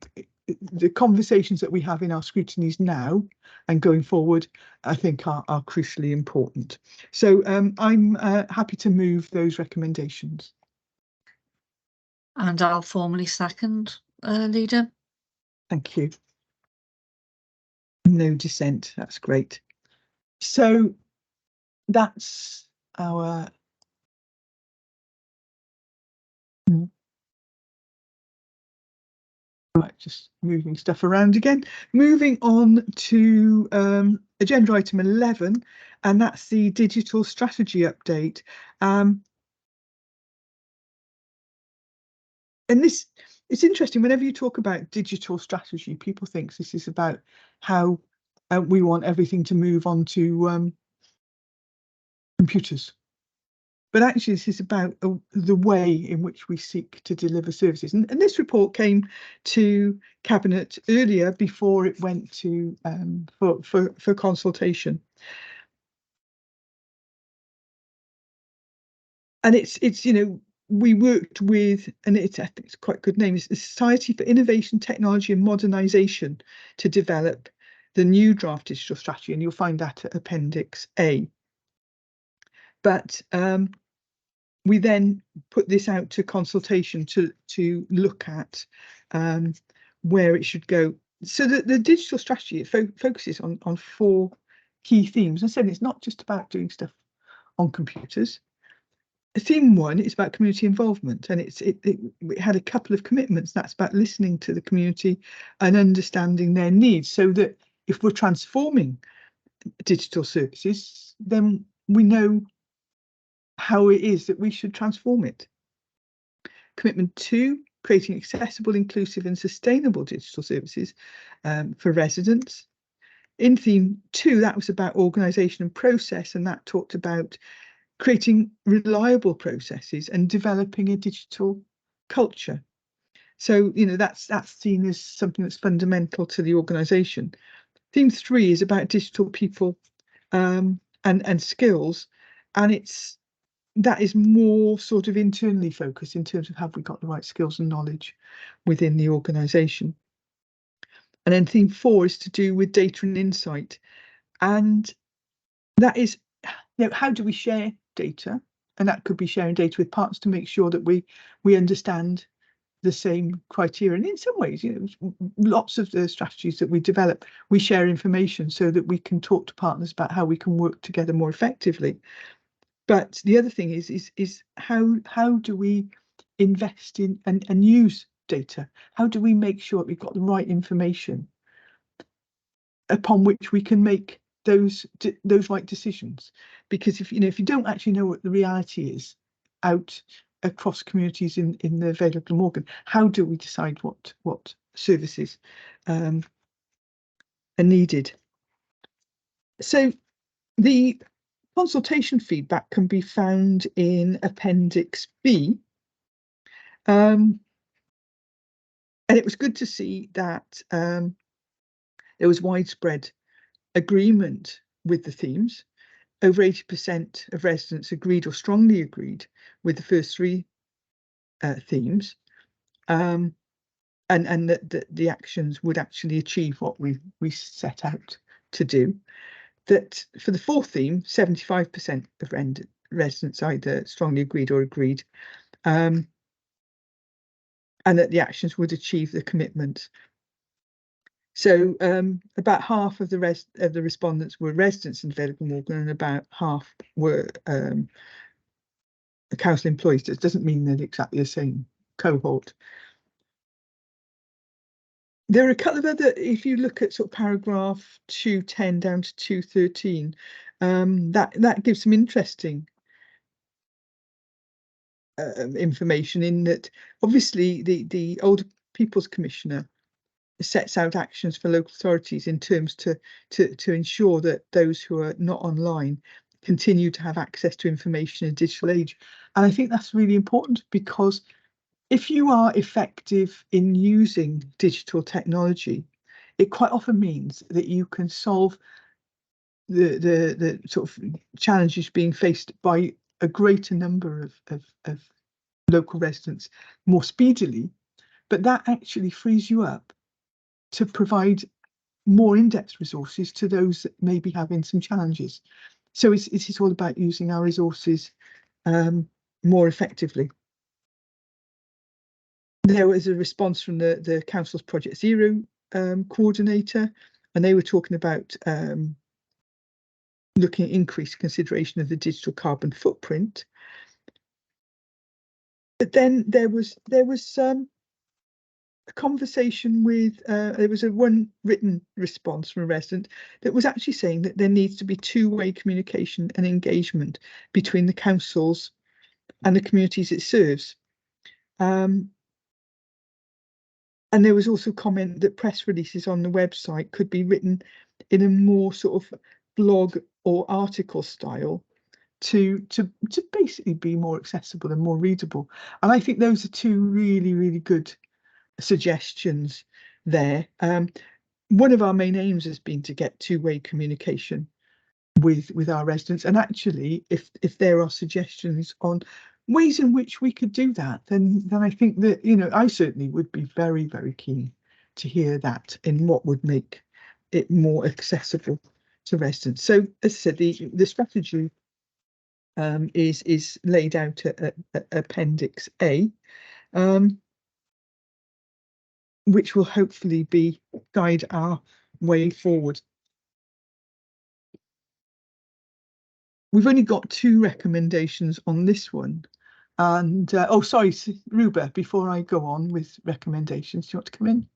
the conversations that we have in our scrutinies now and going forward, I think are crucially important. So I'm happy to move those recommendations. And I'll formally second, Leader. Thank you. No dissent, that's great. So that's our right, just moving stuff around again. Moving on to agenda item 11, and that's the digital strategy update. And this, it's interesting, whenever you talk about digital strategy, people think this is about how we want everything to move on to computers. But actually, this is about the way in which we seek to deliver services. And this report came to Cabinet earlier before it went to for consultation. And it's you know, we worked with, and I think it's quite a good name, it's the Society for Innovation, Technology and Modernisation, to develop the new draft digital strategy, and you'll find that at Appendix A. But we then put this out to consultation to look at where it should go. So the digital strategy, it focuses on 4 key themes. I said it's not just about doing stuff on computers. Theme 1 is about community involvement, and it had a couple of commitments. That's about listening to the community and understanding their needs, so that if we're transforming digital services, then we know how it is that we should transform it. Commitment 2, creating accessible, inclusive and sustainable digital services for residents. In theme 2, that was about organisation and process, and that talked about creating reliable processes and developing a digital culture. So, you know, that's seen as something that's fundamental to the organisation. Theme 3 is about digital people and skills, and that is more sort of internally focused in terms of have we got the right skills and knowledge within the organisation. And then theme 4 is to do with data and insight, and that is, you know, how do we share data? And that could be sharing data with partners to make sure that we understand the same criteria. And in some ways, you know, lots of the strategies that we develop, we share information so that we can talk to partners about how we can work together more effectively. But the other thing is how do we invest in and use data? How do we make sure we've got the right information upon which we can make those right decisions? Because if you don't actually know what the reality is out across communities in the Vale of Glamorgan, how do we decide what services are needed? So the consultation feedback can be found in Appendix B. And it was good to see that there was widespread agreement with the themes. Over 80% of residents agreed or strongly agreed with the first 3 themes, and that the actions would actually achieve what we set out to do. That for the 4th theme, 75% of residents either strongly agreed or agreed, and that the actions would achieve the commitment. So about half of the respondents were residents in Vale of Glamorgan, and about half were council employees. It doesn't mean they're exactly the same cohort. There are a couple of other, if you look at sort of paragraph 210 down to 213, that gives some interesting information in that obviously the Older People's Commissioner sets out actions for local authorities in terms to ensure that those who are not online continue to have access to information in a digital age. And I think that's really important, because if you are effective in using digital technology, it quite often means that you can solve the sort of challenges being faced by a greater number of local residents more speedily, but that actually frees you up to provide more in-depth resources to those that may be having some challenges. So it's all about using our resources more effectively. There was a response from the council's Project Zero coordinator, and they were talking about looking at increased consideration of the digital carbon footprint. But then there was a conversation with there was one written response from a resident that was actually saying that there needs to be two-way communication and engagement between the councils and the communities it serves. And there was also comment that press releases on the website could be written in a more sort of blog or article style to basically be more accessible and more readable. And I think those are two really, really good suggestions there. One of our main aims has been to get two-way communication with our residents, and actually if there are suggestions on ways in which we could do that, then I think that, you know, I certainly would be very, very keen to hear that in what would make it more accessible to residents. So as I said, the strategy is laid out at Appendix A, which will hopefully guide our way forward. We've only got 2 recommendations on this one. And oh, sorry, Ruba, before I go on with recommendations, do you want to come in?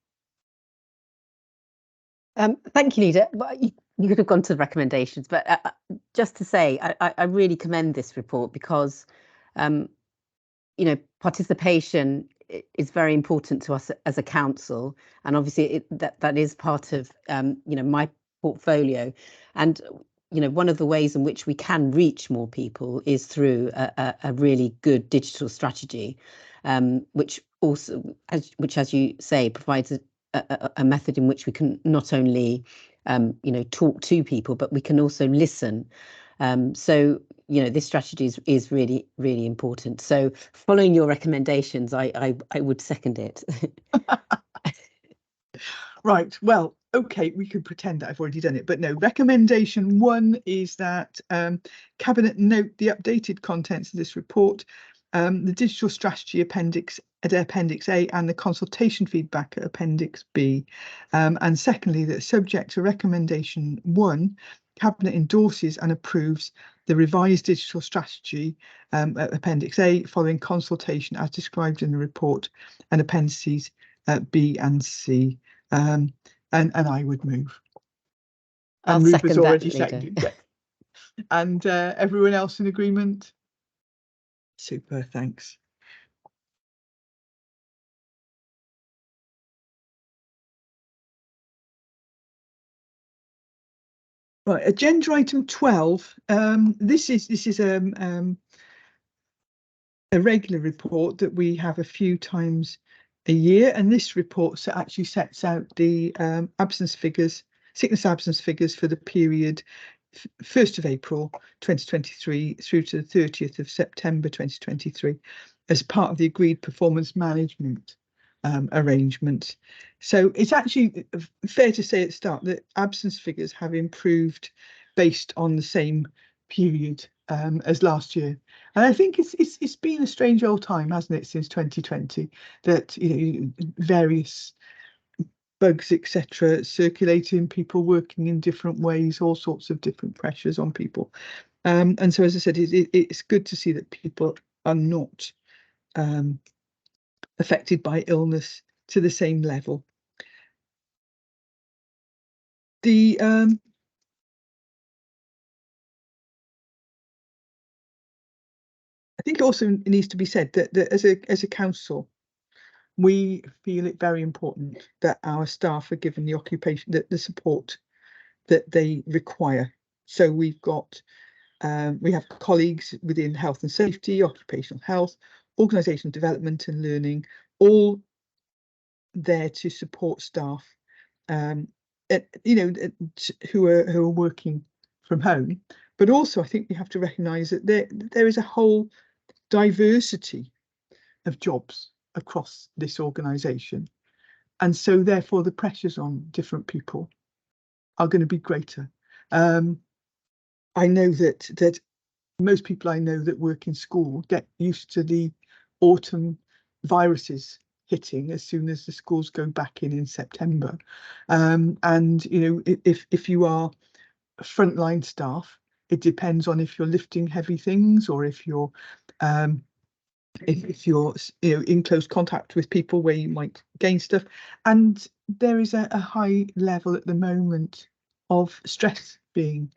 Thank you, Nida. Well, you could have gone to the recommendations, but just to say, I really commend this report, because, you know, participation is very important to us as a council, and obviously that is part of, you know, my portfolio. And you know, one of the ways in which we can reach more people is through a really good digital strategy, which also, as you say, provides a method in which we can not only, you know, talk to people, but we can also listen. So, you know, this strategy is really, really important. So following your recommendations, I would second it. Right, well, okay, we could pretend that I've already done it, but no. Recommendation 1 is that Cabinet note the updated contents of this report, the digital strategy appendix at Appendix A, and the consultation feedback at Appendix B. And secondly, that subject to recommendation 1, Cabinet endorses and approves the revised digital strategy at Appendix A following consultation as described in the report, and appendices B and C. And I would move. I'll and Rupert's second already that, seconded. Yeah. And everyone else in agreement? Super, thanks. Right, agenda item 12. This is a regular report that we have a few times a year, and this report actually sets out the absence figures, sickness absence figures for the period 1st of April 2023 through to the 30th of September 2023 as part of the agreed performance management arrangement. So it's actually fair to say at the start that absence figures have improved based on the same period as last year. And I think it's been a strange old time, hasn't it, since 2020, that, you know, various bugs, etc., circulating, people working in different ways, all sorts of different pressures on people. And so, as I said, it's good to see that people are not affected by illness to the same level. The I think it also needs to be said that as a council, we feel it very important that our staff are given the occupation, the support that they require. So we've got we have colleagues within health and safety, occupational health, organisational development and learning, all there to support staff, you know, who are working from home. But also, I think we have to recognise that there is a whole diversity of jobs across this organisation, and so therefore the pressures on different people are going to be greater. I know that most people I know that work in school get used to the autumn viruses hitting as soon as the schools go back in September, and you know, if you are frontline staff, it depends on if you're lifting heavy things or if you're if you're, you know, in close contact with people where you might gain stuff. And there is a high level at the moment of stress being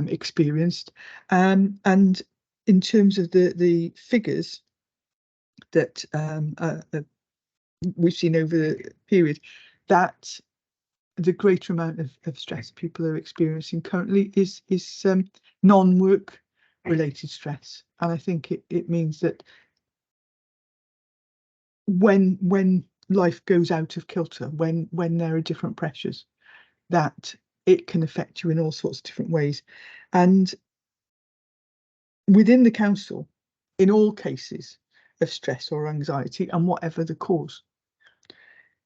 experienced, and in terms of the figures that we've seen over the period, that the greater amount of stress people are experiencing currently is non-work related stress, and I think it means that when life goes out of kilter, when there are different pressures, that it can affect you in all sorts of different ways. And within the council, in all cases of stress or anxiety, and whatever the cause,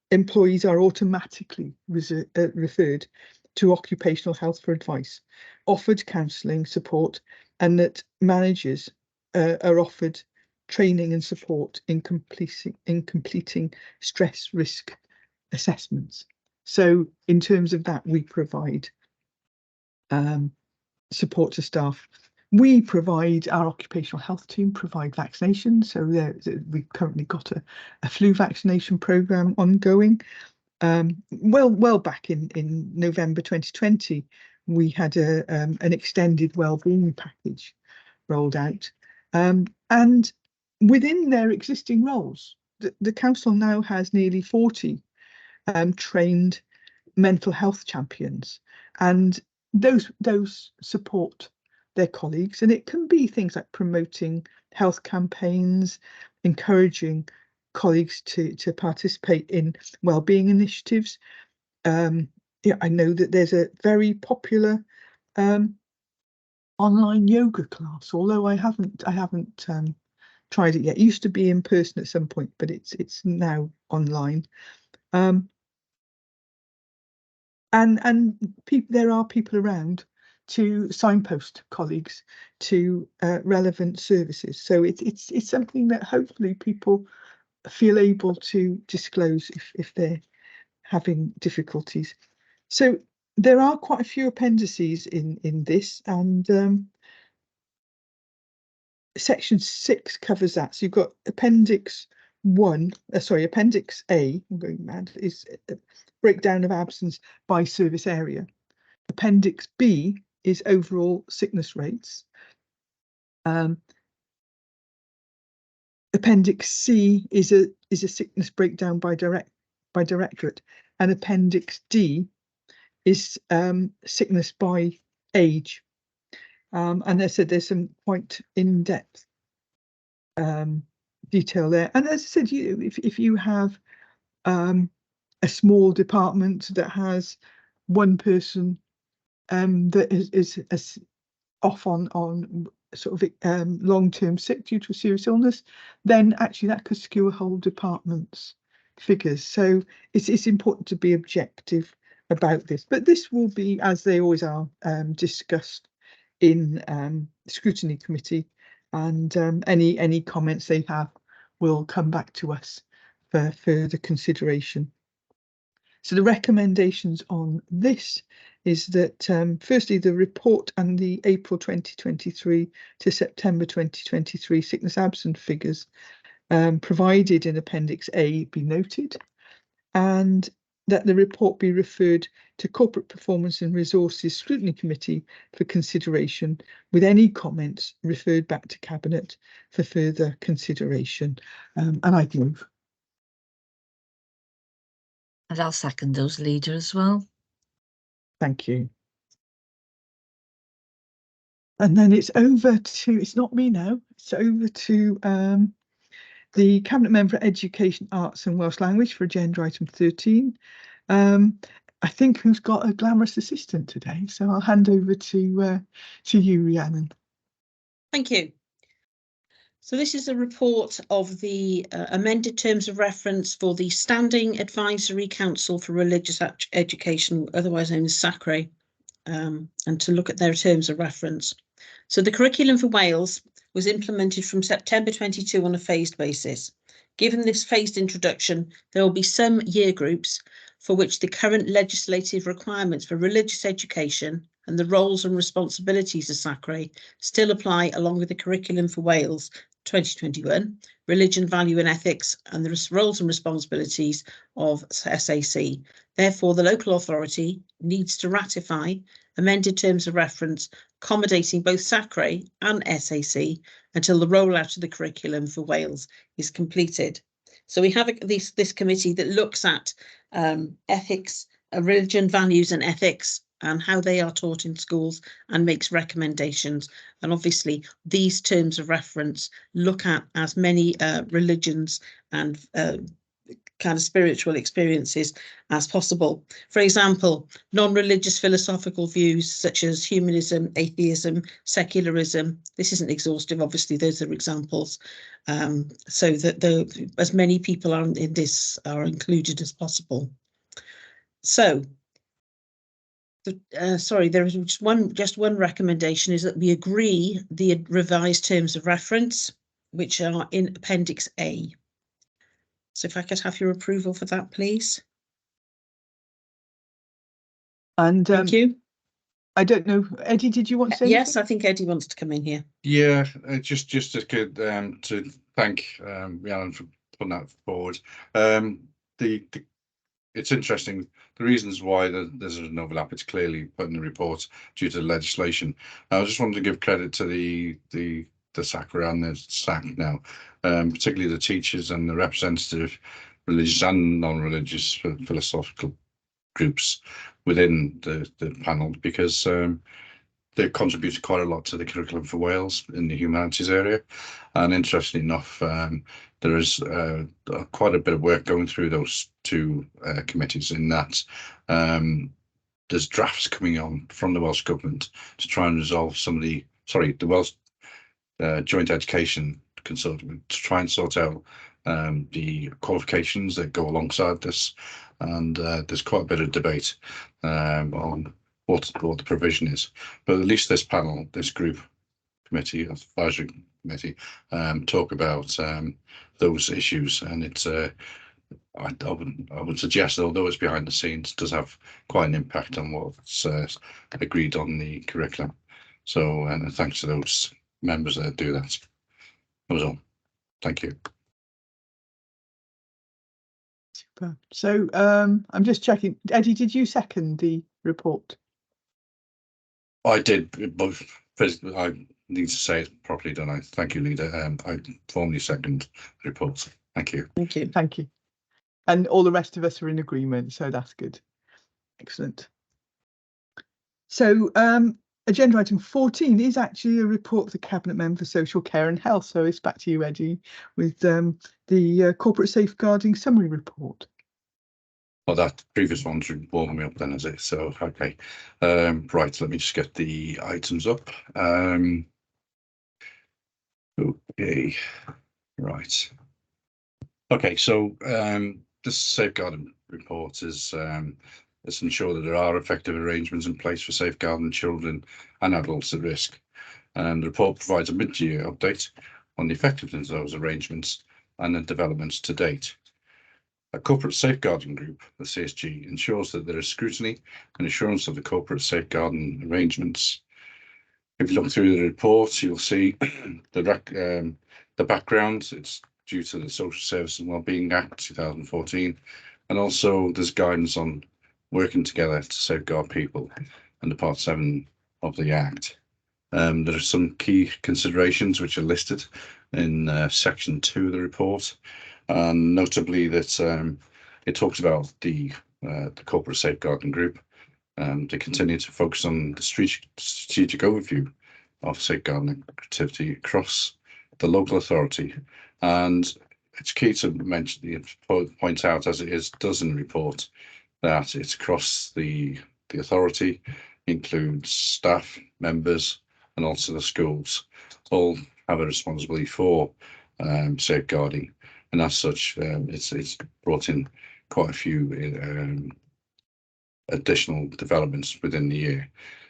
employees are automatically referred to occupational health for advice, offered counselling support, and that managers are offered training and support in completing stress risk assessments. So in terms of that, we provide support to staff. We provide, our occupational health team provide vaccinations. So we've currently got a flu vaccination programme ongoing. Well back in November 2020, we had an extended wellbeing package rolled out. And within their existing roles, the council now has nearly 40 trained mental health champions, and those support their colleagues, and it can be things like promoting health campaigns, encouraging colleagues to participate in wellbeing initiatives. Yeah, I know that there's a very popular online yoga class, although I haven't tried it yet. It used to be in person at some point, but it's now online. And there are people around to signpost colleagues to relevant services. So it's something that hopefully people feel able to disclose if they're having difficulties. So there are quite a few appendices in this, and section 6 covers that. So you've got appendix A, I'm going mad, is a breakdown of absence by service area. Appendix B is overall sickness rates. Appendix C is a sickness breakdown by directorate, and appendix D is sickness by age. And they said there's some quite in-depth detail there. And as I said, if you have a small department that has one person that is off on sort of long-term sick due to a serious illness, then actually that could skew a whole department's figures. So it's important to be objective about this. But this will be, as they always are, discussed in scrutiny committee, and any comments they have will come back to us for further consideration. So the recommendations on this is that firstly, the report and the April 2023 to September 2023 sickness absence figures provided in Appendix A be noted, and that the report be referred to Corporate Performance and Resources Scrutiny Committee for consideration, with any comments referred back to Cabinet for further consideration. And I'd move. And I'll second those, Leader, as well. Thank you. And then it's over to, it's not me now, it's over to the Cabinet Member for Education, Arts and Welsh Language for agenda item 13. I think who's got a glamorous assistant today, so I'll hand over to you, Rhiannon. Thank you. So this is a report of the amended terms of reference for the Standing Advisory Council for Religious Education, otherwise known as SACRE, and to look at their terms of reference. So the curriculum for Wales was implemented from September 22 on a phased basis. Given this phased introduction, there will be some year groups for which the current legislative requirements for religious education and the roles and responsibilities of SACRE still apply, along with the curriculum for Wales 2021, religion, value and ethics, and the roles and responsibilities of SAC. Therefore, the local authority needs to ratify amended terms of reference accommodating both SACRE and SAC until the rollout of the curriculum for Wales is completed. So we have this committee that looks at ethics, religion, values and ethics, and how they are taught in schools, and makes recommendations. And obviously these terms of reference look at as many religions and kind of spiritual experiences as possible. For example, non-religious philosophical views such as humanism, atheism, secularism. This isn't exhaustive, obviously, those are examples. So that as many people are in this are included as possible. So, sorry, there is just one recommendation, is that we agree the revised terms of reference, which are in Appendix A. So if I could have your approval for that, please. And Thank you. I don't know, Eddie, did you want to say Yes, anything? I think Eddie wants to come in here. Yeah, just to thank Rhiannon for putting that forward. It's interesting, the reasons why there's an overlap, it's clearly put in the report due to the legislation. I just wanted to give credit to the SACRE and the SAC now, particularly the teachers and the representative religious and non-religious philosophical groups within the panel, because they've contributed quite a lot to the curriculum for Wales in the humanities area. And interestingly enough, there is quite a bit of work going through those two committees, in that there's drafts coming on from the Welsh Government to try and resolve some of the Welsh Joint Education Consortium, to try and sort out the qualifications that go alongside this. And there's quite a bit of debate on what the provision is, but at least this panel, this group committee, advisory committee, talk about those issues. And it's I would suggest, although it's behind the scenes, it does have quite an impact on what's agreed on the curriculum. So, and thanks to those members that do that. That was all. Thank you. Super. So I'm just checking. Eddie, did you second the report? I did, but I need to say it properly, don't I? Thank you, Leader. I formally second the report. Thank you. Thank you. Thank you. And all the rest of us are in agreement, so that's good. Excellent. So agenda item 14 is actually a report of the Cabinet Member for Social Care and Health. So it's back to you, Eddie, with the Corporate Safeguarding Summary Report. Well, that previous one's warming me up then, is it? So, okay. Right, let me just get the items up. Okay, right. Okay, so this safeguarding report is let's ensure that there are effective arrangements in place for safeguarding children and adults at risk. And the report provides a mid-year update on the effectiveness of those arrangements and the developments to date. A corporate safeguarding group, the CSG, ensures that there is scrutiny and assurance of the corporate safeguarding arrangements. If you look through the report, you'll see the background. It's due to the Social Services and Wellbeing Act 2014, And also there's guidance on working together to safeguard people under Part 7 of the Act. There are some key considerations which are listed in Section 2 of the report, and notably that it talks about the corporate safeguarding group to continue to focus on the strategic overview of safeguarding activity across the local authority. And it's key to mention, point out, as it does in the report, that it's across the authority, includes staff, members, and also the schools, all have a responsibility for safeguarding. And as such, it's brought in quite a few additional developments within the year.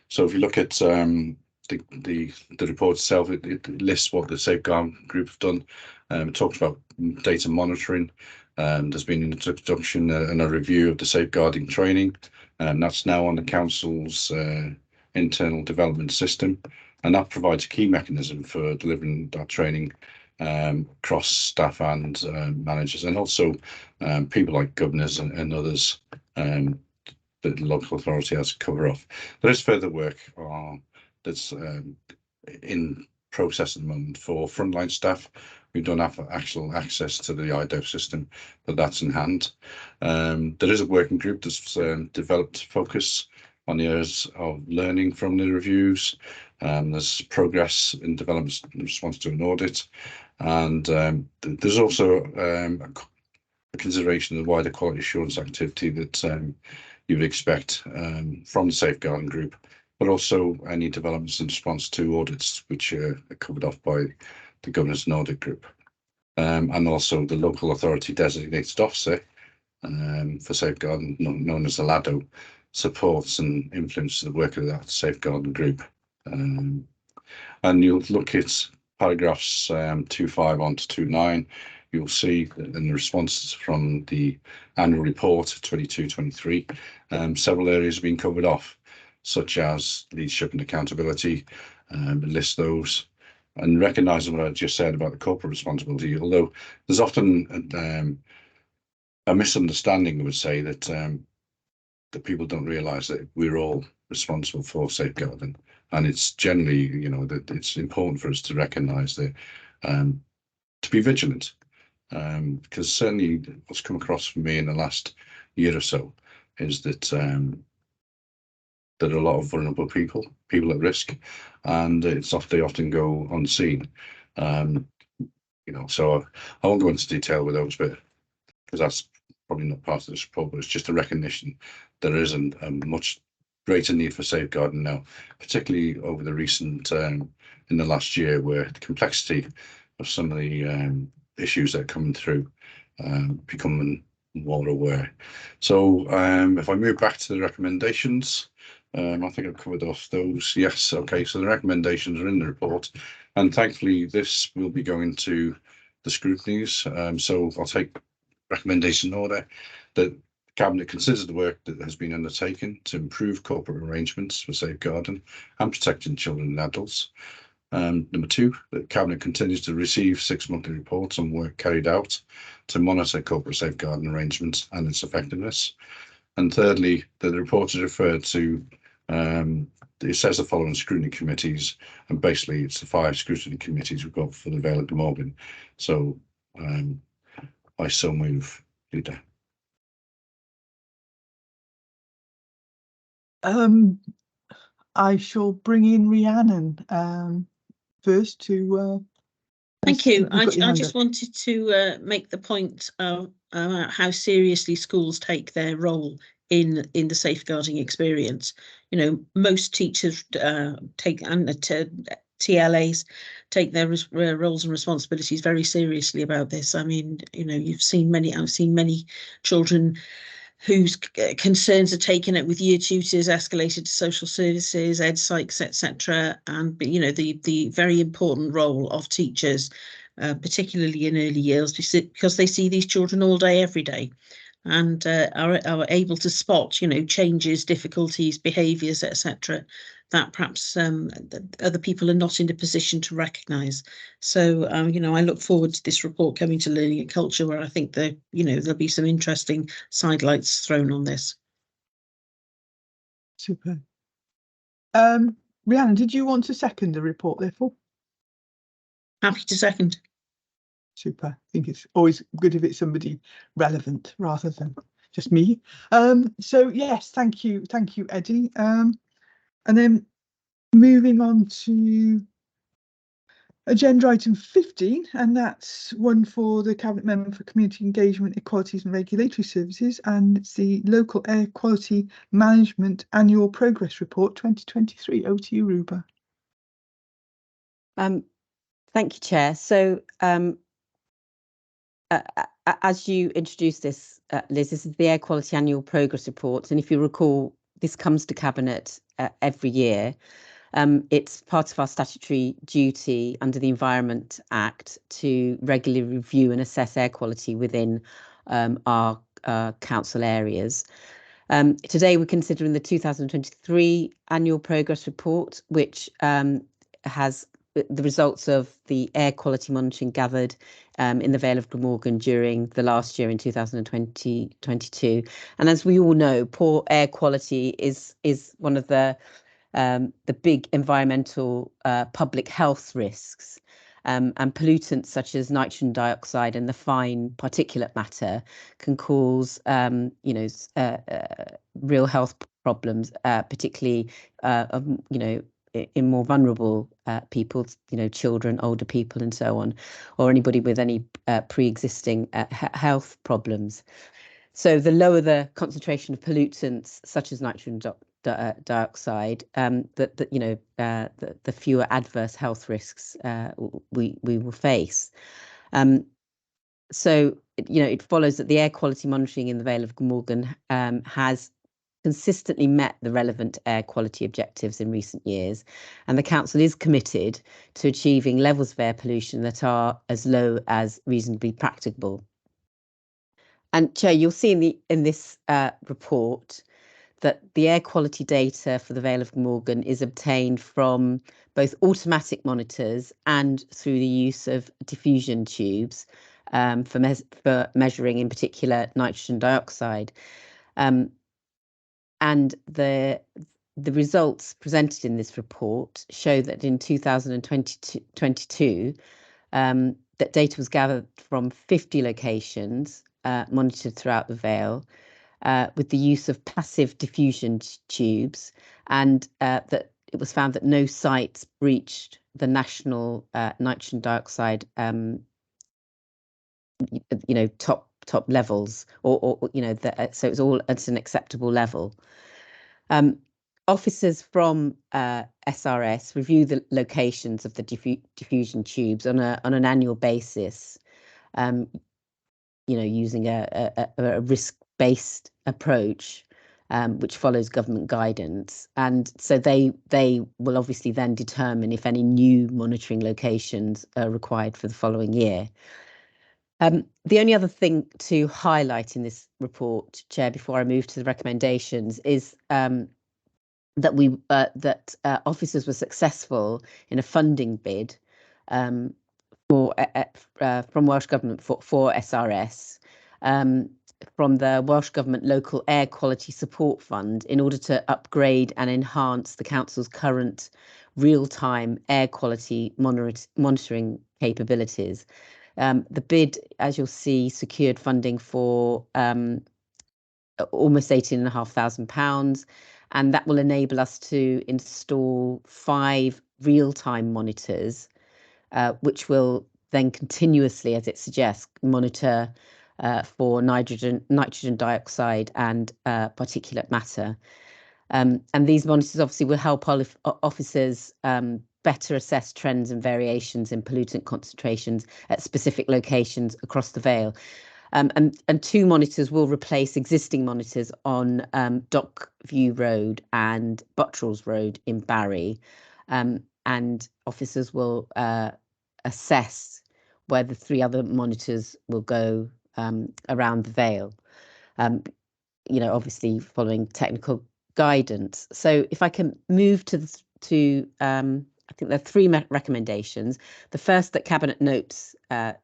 So if you look at the report itself, it lists what the safeguard group have done. It talks about data monitoring. There's been an introduction and a review of the safeguarding training, and that's now on the council's internal development system, and that provides a key mechanism for delivering that training across staff and managers, and also people like governors and others that the local authority has to cover off. There is further work that's in process at the moment for frontline staff. We don't have actual access to the IDOF system, but that's in hand. There is a working group that's developed focus on the areas of learning from the reviews. There's progress in development in response to an audit, and there's also a consideration of the wider quality assurance activity that you would expect from the safeguarding group, but also any developments in response to audits which are covered off by the governance and audit group, and also the local authority designated officer for safeguarding, known as the LADO, supports and influences the work of that safeguarding group. And you'll look at paragraphs 2.5 on to 2.9. You'll see that in the responses from the annual report 22-23, several areas have been covered off, such as leadership and accountability. List those, and recognising what I just said about the corporate responsibility, although there's often a misunderstanding, I would say, that people don't realise that we're all responsible for safeguarding, and it's generally, you know, that it's important for us to recognise that, to be vigilant, because certainly what's come across for me in the last year or so is that there are a lot of vulnerable people at risk, and they often go unseen. You know, so I won't go into detail with those, but because that's probably not part of this report, but it's just a recognition there is a much greater need for safeguarding now, particularly over the recent in the last year, where the complexity of some of the issues that are coming through becoming more aware. So if I move back to the recommendations, I think I've covered off those. Yes, okay, so the recommendations are in the report, and thankfully this will be going to the scrutinies. So I'll take recommendation order that Cabinet considers the work that has been undertaken to improve corporate arrangements for safeguarding and protecting children and adults. Number 2, that Cabinet continues to receive 6 monthly reports on work carried out to monitor corporate safeguarding arrangements and its effectiveness. And thirdly, that the report is referred to, it says the following scrutiny committees, and basically it's the 5 scrutiny committees we've got for the Vale of Glamorgan. So I so move, Leader. I shall bring in Rhiannon first to. Thank you. You've got your I hand just up. wanted to make the point about how seriously schools take their role in the safeguarding experience. You know, most teachers take, and TLAs take their roles and responsibilities very seriously about this. I mean, you know, I've seen many children whose concerns are taken up with year tutors, escalated to social services, ed psychs, etc. And you know, the very important role of teachers, particularly in early years, because they see these children all day, every day, and are able to spot, you know, changes, difficulties, behaviours, etc. that perhaps other people are not in a position to recognise. So, you know, I look forward to this report coming to Learning and Culture, where I think that, you know, there'll be some interesting sidelights thrown on this. Super. Rhiannon, did you want to second the report, therefore? Happy to second. Super. I think it's always good if it's somebody relevant rather than just me. So yes, thank you, Eddie. And then moving on to agenda item 15, and that's one for the Cabinet Member for Community Engagement, Equalities and Regulatory Services, and it's the Local Air Quality Management Annual Progress Report 2023. Over to you, Ruba. Thank you, Chair. So as you introduced this, Liz, this is the Air Quality Annual Progress Report. And if you recall, this comes to Cabinet every year. It's part of our statutory duty under the Environment Act to regularly review and assess air quality within our council areas. Today, we're considering the 2023 Annual Progress Report, which has the results of the air quality monitoring gathered in the Vale of Glamorgan during the last year in 2022. And as we all know, poor air quality is one of the big environmental public health risks, and pollutants such as nitrogen dioxide and the fine particulate matter can cause real health problems, particularly in more vulnerable people, children, older people, and so on, or anybody with any pre-existing health problems. So the lower the concentration of pollutants such as nitrogen dioxide, the fewer adverse health risks we will face. So it follows that the air quality monitoring in the Vale of Glamorgan has consistently met the relevant air quality objectives in recent years, and the council is committed to achieving levels of air pollution that are as low as reasonably practicable. And Chair, you'll see in this report that the air quality data for the Vale of Glamorgan is obtained from both automatic monitors and through the use of diffusion tubes for measuring, in particular, nitrogen dioxide. And the results presented in this report show that in 2022, that data was gathered from 50 locations monitored throughout the Vale, with the use of passive diffusion tubes, and that it was found that no sites breached the national nitrogen dioxide, top levels, or so it's all at an acceptable level. Officers from SRS review the locations of the diffusion tubes on an annual basis, using a risk-based approach, which follows government guidance. And so they will obviously then determine if any new monitoring locations are required for the following year. The only other thing to highlight in this report, Chair, before I move to the recommendations, is that officers were successful in a funding bid from Welsh Government for SRS, from the Welsh Government Local Air Quality Support Fund, in order to upgrade and enhance the council's current real-time air quality monitoring capabilities. The bid, as you'll see, secured funding for almost £18,500, and that will enable us to install 5 real-time monitors, which will then continuously, as it suggests, monitor for nitrogen dioxide and particulate matter. And these monitors obviously will help officers better assess trends and variations in pollutant concentrations at specific locations across the Vale. And 2 monitors will replace existing monitors on Dockview Road and Buttrells Road in Barry. And officers will assess where the 3 other monitors will go around the Vale. Obviously following technical guidance. So if I can move to I think there are three recommendations. The first, that Cabinet notes the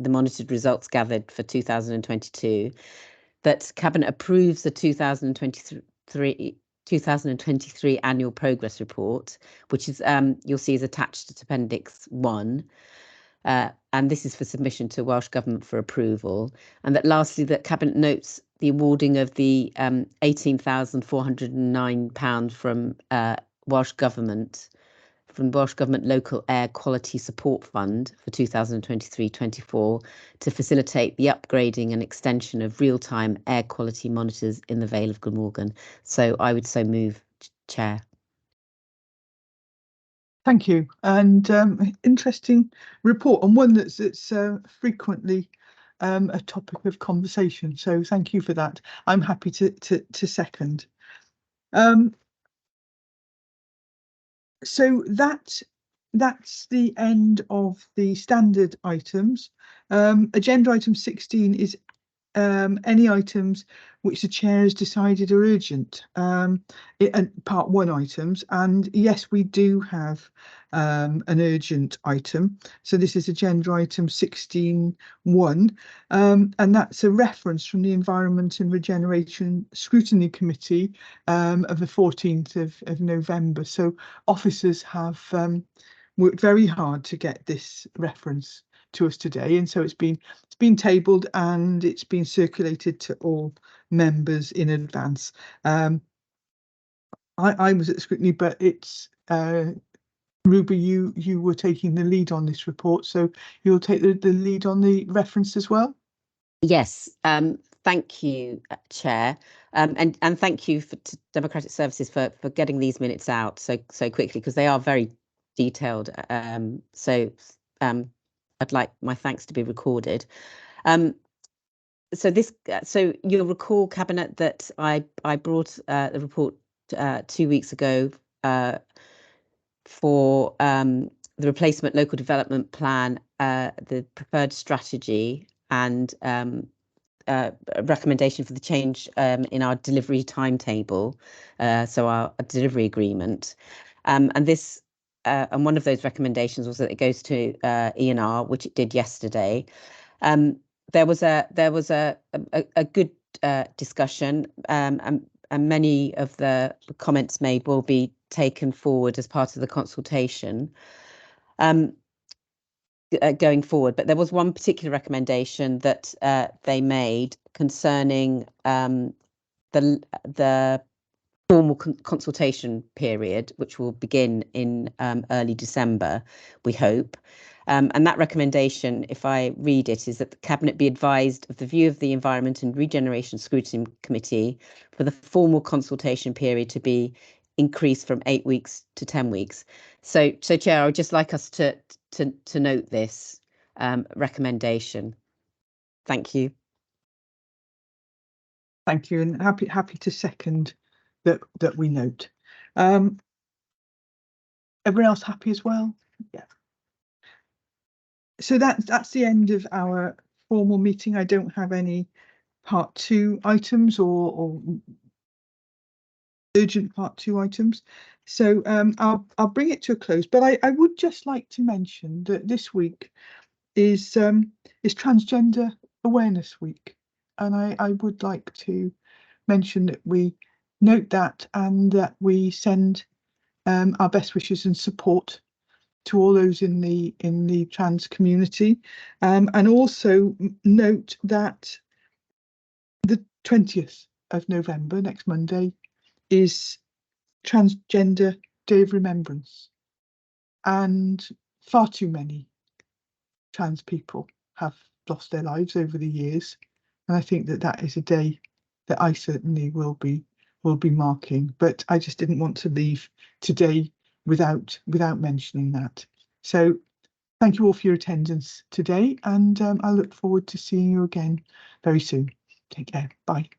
monitored results gathered for 2022, that Cabinet approves the 2023 annual progress report, which is you'll see is attached to Appendix 1. And this is for submission to Welsh Government for approval. And that lastly, that Cabinet notes the awarding of the £18,409 from Welsh Government Local Air Quality Support Fund for 2023-24 to facilitate the upgrading and extension of real-time air quality monitors in the Vale of Glamorgan. So I would so move, Chair. Thank you. And interesting report, and one that's frequently a topic of conversation. So thank you for that. I'm happy to second. So that's the end of the standard items. Agenda item 16 is any items which the chair has decided are urgent, and part 1 items. And yes, we do have an urgent item. So this is agenda item 16.1, and that's a reference from the Environment and Regeneration Scrutiny Committee of the 14th of November. So officers have worked very hard to get this reference to us today, and so it's been tabled and it's been circulated to all members in advance. I was at the scrutiny, but it's Ruby, you were taking the lead on this report, so you'll take the lead on the reference as well. Yes, thank you, Chair, and thank you to Democratic Services for getting these minutes out so quickly, because they are very detailed. I'd like my thanks to be recorded. So you'll recall, Cabinet, that I brought the report 2 weeks ago for the replacement local development plan, the preferred strategy, and a recommendation for the change in our delivery timetable, so our delivery agreement, and this. And one of those recommendations was that it goes to ENR, which it did yesterday. There was a good discussion, and many of the comments made will be taken forward as part of the consultation going forward. But there was one particular recommendation that they made concerning the formal consultation period, which will begin in early December, we hope. And that recommendation, if I read it, is that the Cabinet be advised of the view of the Environment and Regeneration Scrutiny Committee for the formal consultation period to be increased from 8 weeks to 10 weeks. So Chair, I would just like us to note this recommendation. Thank you. Thank you, and happy to second that we note. Everyone else happy as well? Yeah. So that's the end of our formal meeting. I don't have any part 2 items or urgent part 2 items. So I'll bring it to a close, but I would just like to mention that this week is Transgender Awareness Week, and I would like to mention that we note that and that we send our best wishes and support to all those in the trans community, and also note that the 20th of November, next Monday, is Transgender Day of Remembrance, and far too many trans people have lost their lives over the years, and I think that is a day that I certainly will be marking, but I just didn't want to leave today without mentioning that. So thank you all for your attendance today, and I look forward to seeing you again very soon. Take care. Bye.